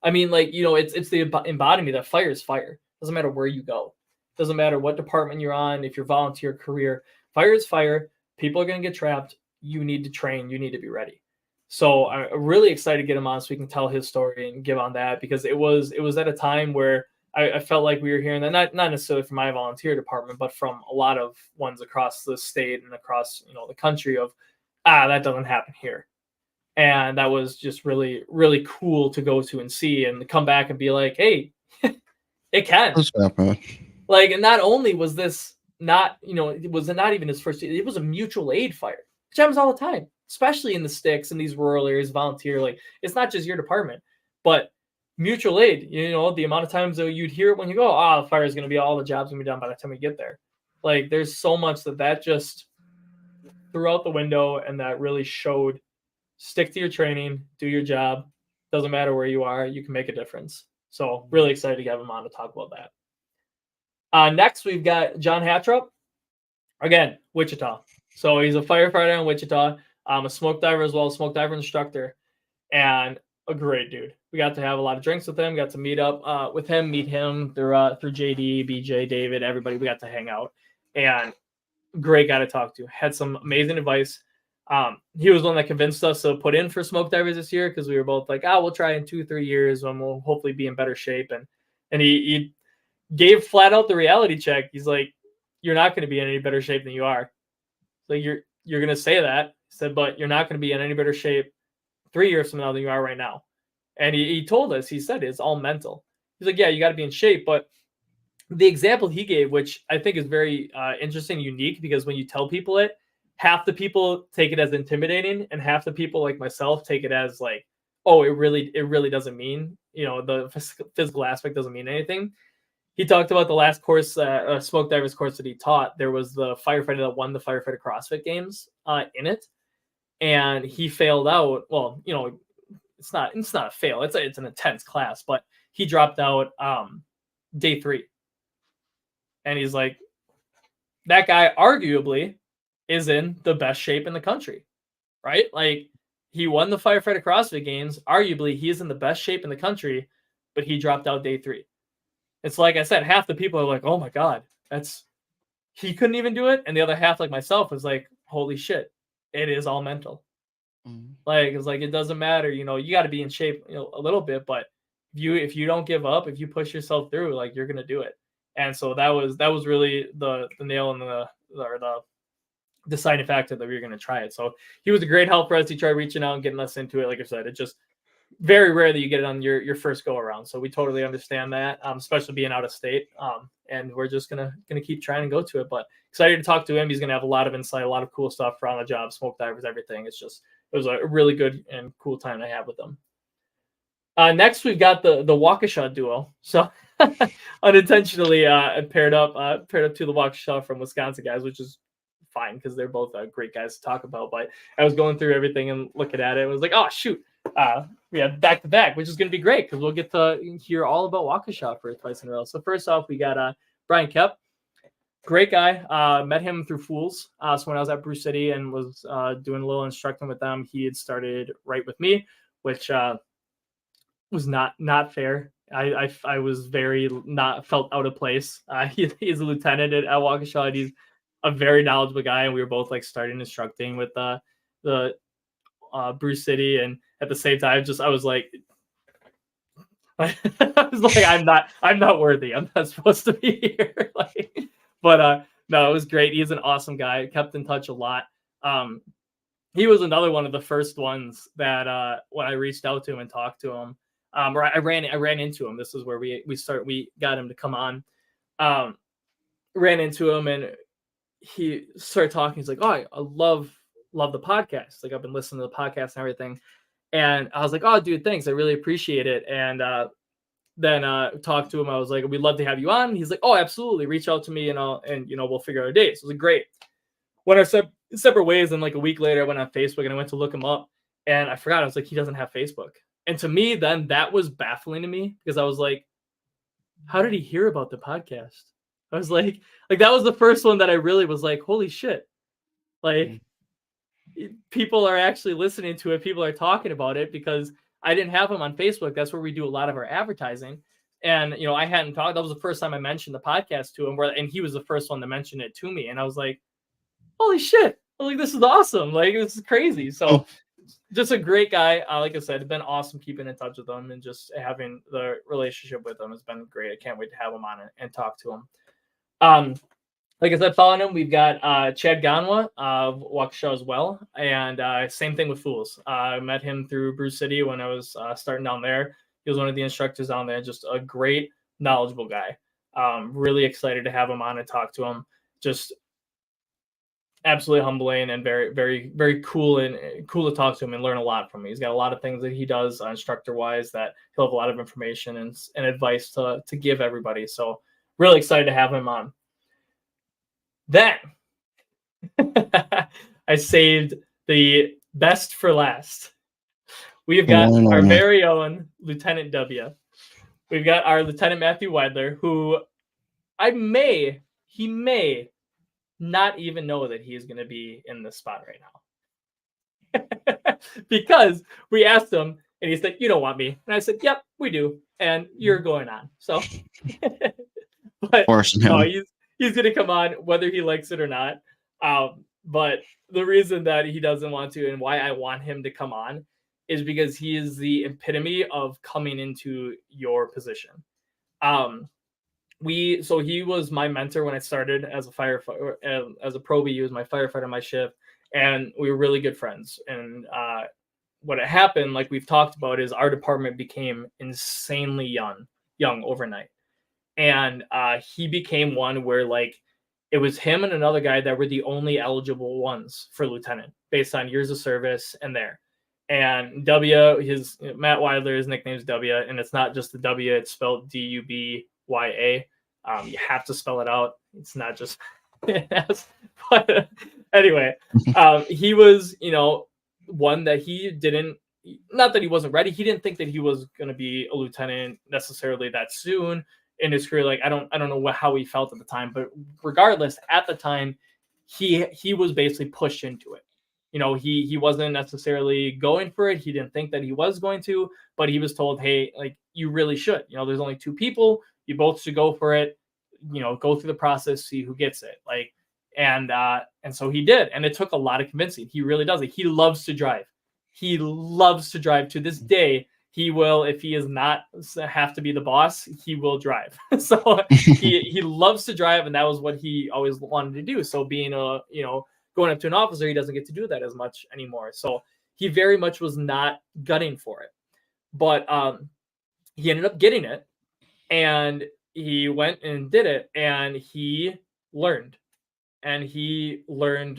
I mean, like, it's the embodiment that fire is fire. Doesn't matter where you go. Doesn't matter what department you're on. If you're volunteer career, fire is fire. People are going to get trapped. You need to train. You need to be ready. So I'm really excited to get him on so we can tell his story and give on that because it was at a time where I felt like we were hearing that not necessarily from my volunteer department, but from a lot of ones across the state and across the country of that doesn't happen here, and that was just really, really cool to go to and see and come back and be like, hey, it can. Like, and not only was this not it was not even his first, it was a mutual aid fire, which happens all the time, especially in the sticks in these rural areas. Volunteer, like it's not just your department, but mutual aid, the amount of times that you'd hear it when you go, the fire is going to be all the jobs going to be done by the time we get there. Like there's so much that just threw out the window, and that really showed stick to your training, do your job. Doesn't matter where you are, you can make a difference. So really excited to have him on to talk about that. Next, we've got John Hatrup. Again, Wichita. So he's a firefighter in Wichita, a smoke diver as well, a smoke diver instructor. And a great dude. We got to have a lot of drinks with him, got to meet up with him, meet him through JD, BJ, David, everybody. We got to hang out, and great guy to talk to. Had some amazing advice. He was one that convinced us to put in for Smoke Divers this year because we were both like, we'll try in 2-3 years when we'll hopefully be in better shape. And he gave flat out the reality check. He's like, you're not going to be in any better shape than you are. Like you're going to say that. He said, but you're not going to be in any better shape 3 years from now than you are right now. And he told us, he said, it's all mental. He's like, yeah, you got to be in shape. But the example he gave, which I think is very interesting, unique, because when you tell people it, half the people take it as intimidating, and half the people like myself take it as like, oh, it really doesn't mean, the physical aspect doesn't mean anything. He talked about the last course, Smoke Divers course that he taught. There was the firefighter that won the firefighter CrossFit games in it, and he failed out. Well, it's not a fail. It's an intense class, but he dropped out day 3. And he's like, that guy arguably is in the best shape in the country, right? Like, he won the firefighter CrossFit games. Arguably, he is in the best shape in the country, but he dropped out day 3. It's like I said, half the people are like, oh my God, he couldn't even do it. And the other half, like myself, was like, holy shit, it is all mental. Mm-hmm. Like, it's like, it doesn't matter, you got to be in shape, a little bit, but if you don't give up, if you push yourself through, like, you're going to do it. And so that was really the nail in the deciding factor that we were going to try it. So he was a great help for us. He tried reaching out and getting us into it. Like I said, it's just very rare that you get it on your first go around. So we totally understand that, especially being out of state. And we're just gonna keep trying to go to it. But excited to talk to him. He's gonna have a lot of insight, a lot of cool stuff for on the job, Smoke Divers, everything. It was a really good and cool time to have with them. Next, we've got the Waukesha duo. So unintentionally paired up to the Waukesha from Wisconsin guys, which is fine because they're both great guys to talk about. But I was going through everything and looking at it. It was like, oh shoot, we have back to back, which is going to be great because we'll get to hear all about Waukesha for twice in a row. So first off, we got Brian Kep, great guy. Met him through Fools. So when I was at Brew City and was doing a little instructing with them, he had started right with me, which was not fair. I was very felt out of place. He's a lieutenant at Waukesha, and he's a very knowledgeable guy, and we were both like starting instructing with the Brew City, and at the same time, I was like, I'm not worthy. I'm not supposed to be here. But no, it was great. He's an awesome guy. Kept in touch a lot. He was another one of the first ones that when I reached out to him and talked to him, or I ran into him. This is where we got him to come on. Ran into him and he started talking. He's like, oh, I love the podcast. Like, I've been listening to the podcast and everything. And I was like, oh, dude, thanks. I really appreciate it. And then talked to him. I was like, we'd love to have you on. He's like, oh, absolutely. Reach out to me and we'll figure out a date. So it was like, great. Went our separate ways. And like a week later, I went on Facebook and I went to look him up. And I forgot. I was like, he doesn't have Facebook. And to me, then that was baffling to me because I was like, how did he hear about the podcast? I was like that was the first one that I really was like, holy shit. Like, people are actually listening to it. People are talking about it because I didn't have him on Facebook. That's where we do a lot of our advertising. And, I hadn't talked. That was the first time I mentioned the podcast to him, and he was the first one to mention it to me. And I was like, holy shit. I was like, this is awesome. Like, this is crazy. So just a great guy. Like I said, it's been awesome keeping in touch with him and just having the relationship with him has been great. I can't wait to have him on and talk to him. Like I said, following him, we've got Chad Ganwa of Waukesha as well. And same thing with Fools. I met him through Brew City when I was starting down there. He was one of the instructors down there. Just a great, knowledgeable guy. Really excited to have him on and talk to him. Just absolutely humbling and very, very, very cool and cool to talk to him and learn a lot from him. He's got a lot of things that he does instructor-wise that he'll have a lot of information and advice to give everybody. So really excited to have him on. Then I saved the best for last. We have got our very own Lieutenant W. We've got our Lieutenant Matthew Weidler, who he may not even know that he is going to be in this spot right now. Because we asked him, And he's like, you don't want me. And I said, yep, we do. And you're going on. So, but Forcing no, him. he's going to come on whether he likes it or not. But the reason that he doesn't want to and why I want him to come on is because he is the epitome of coming into your position. So he was my mentor when I started as a firefighter, as a probie. He was my firefighter on my shift, and we were really good friends. And what had happened, like we've talked about, is our department became insanely young overnight. And he became one where like it was him and another guy that were the only eligible ones for lieutenant based on years of service and there. And Matt Weidler, his nickname is W, and it's not just the W, it's spelled Dubya. You have to spell it out. It's not just but anyway, he was, one that he didn't, not that he wasn't ready. He didn't think that he was going to be a lieutenant necessarily that soon in his career. Like, I don't know how he felt at the time, but regardless, at the time, he was basically pushed into it. He wasn't necessarily going for it. He didn't think that he was going to, but he was told, hey, like, you really should. There's only 2 people. You both should go for it. Go through the process, see who gets it. Like, and so he did, and it took a lot of convincing. He really does it. He loves to drive. He loves to drive. To this day, he will, if he is not have to be the boss, he will drive. So he loves to drive, and that was what he always wanted to do. So being going up to an officer, he doesn't get to do that as much anymore. So he very much was not gunning for it, but he ended up getting it, and he went and did it, and he learned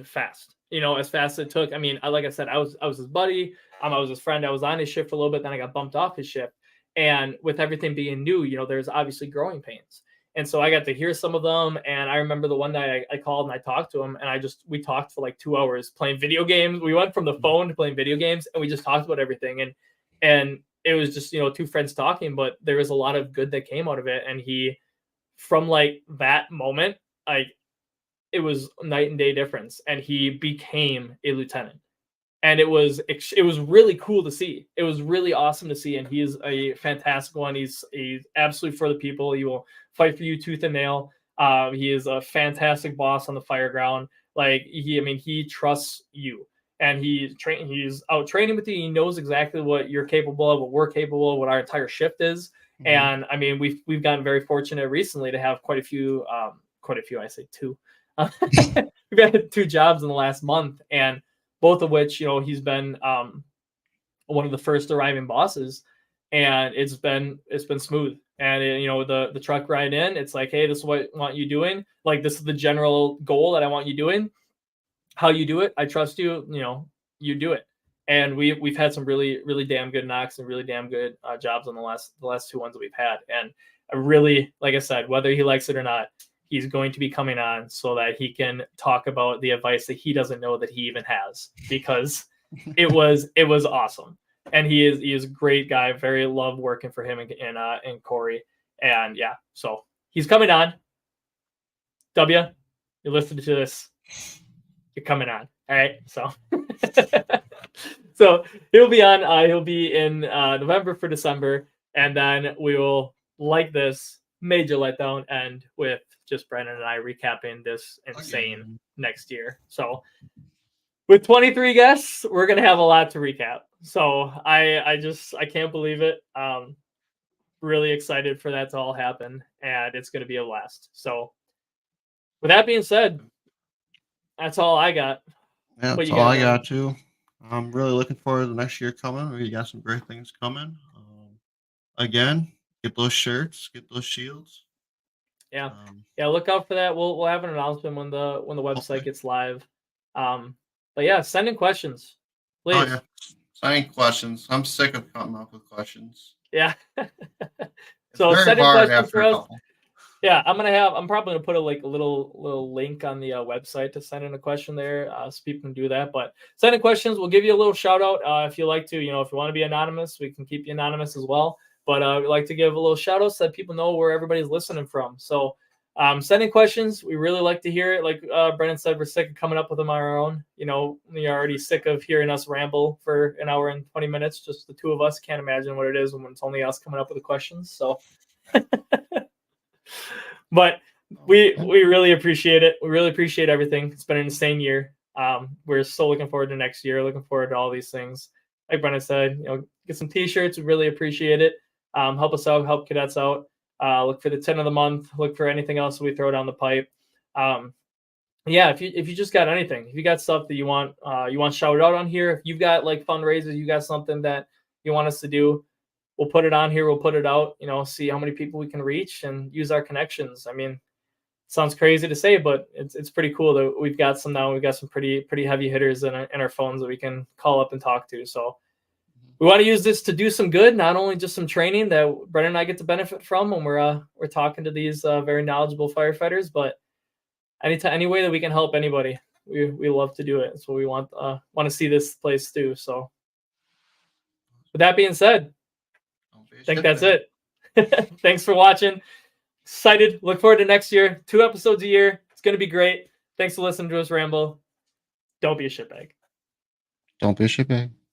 fast. As fast as it took. I mean, like I said, I was his buddy. I was his friend. I was on his shift for a little bit. Then I got bumped off his shift. And with everything being new, there's obviously growing pains. And so I got to hear some of them. And I remember the one night I called and I talked to him, and we talked for like 2 hours playing video games. We went from the phone to playing video games, and we just talked about everything. And it was just, 2 friends talking, but there was a lot of good that came out of it. And from like that moment, it was night and day difference, and he became a lieutenant. And it was really cool to see. It was really awesome to see, and he is a fantastic one. He's absolutely for the people. He will fight for you tooth and nail. He is a fantastic boss on the fire ground. Like, he trusts you, and he's out training with you. He knows exactly what you're capable of, what we're capable of, what our entire shift is. Mm-hmm. And we've gotten very fortunate recently to have quite a few. I say 2. We've had 2 jobs in the last month, and both of which, he's been one of the first arriving bosses, and it's been smooth. And the truck ride in, it's like, hey, this is what I want you doing. Like, this is the general goal that I want you doing. How you do it, I trust you. You do it. And we've had some really, really damn good knocks and really damn good jobs on the last 2 ones that we've had. And I really, like I said, whether he likes it or not, he's going to be coming on so that he can talk about the advice that he doesn't know that he even has, because it was awesome. And he is a great guy. Very love working for him and Corey. And yeah, so he's coming on. W, you're listening to this. You're coming on. All right. So, so he'll be on. He'll be in November for December. And then we will, like this major letdown, end with just Brennan and I recapping this insane next year. So with 23 guests, we're going to have a lot to recap. So I can't believe it. Really excited for that to all happen, and it's going to be a blast. So with that being said, that's all I got. Yeah, that's all I got too. I'm really looking forward to the next year coming. We got some great things coming. Again, get those shirts, get those shields. Yeah. Look out for that. We'll have an announcement when the website gets live. But yeah, send in questions, please. Oh, yeah. Send in questions. I'm sick of coming up with questions. Yeah. So send in questions for us. Yeah, I'm probably gonna put a little link on the website to send in a question there, so people can do that. But send in questions. We'll give you a little shout out if you like to. If you want to be anonymous, we can keep you anonymous as well. But we like to give a little shout out so that people know where everybody's listening from. So Send in questions. We really like to hear it. Like Brennan said, we're sick of coming up with them on our own. You know, we're already sick of hearing us ramble for an hour and 20 minutes, just the two of us. Can't imagine what it is when it's only us coming up with the questions. So, but we really appreciate it. We really appreciate everything. It's been an insane year. We're so looking forward to next year. Looking forward to all these things. Like Brennan said, you know, get some T-shirts. We really appreciate it. Help us out. Help cadets out. Look for the 10 of the month. Look for anything else we throw down the pipe. Yeah, if you just got anything, if you got stuff that you want shouted out on here, if you've got like fundraisers, you got something that you want us to do, we'll put it on here. We'll put it out. You know, see how many people we can reach and use our connections. I mean, sounds crazy to say, but it's pretty cool that we've got some now. We've got some pretty heavy hitters in our phones that we can call up and talk to. So we want to use this to do some good, not only just some training that Brennan and I get to benefit from when we're talking to these very knowledgeable firefighters, but any way that we can help anybody, we love to do it. That's what we want to see this place do. So with that being said, I think that's it. Thanks for watching. Excited. Look forward to next year. 2 episodes a year. It's going to be great. Thanks for listening to us ramble. Don't be a shitbag. Don't be a shitbag.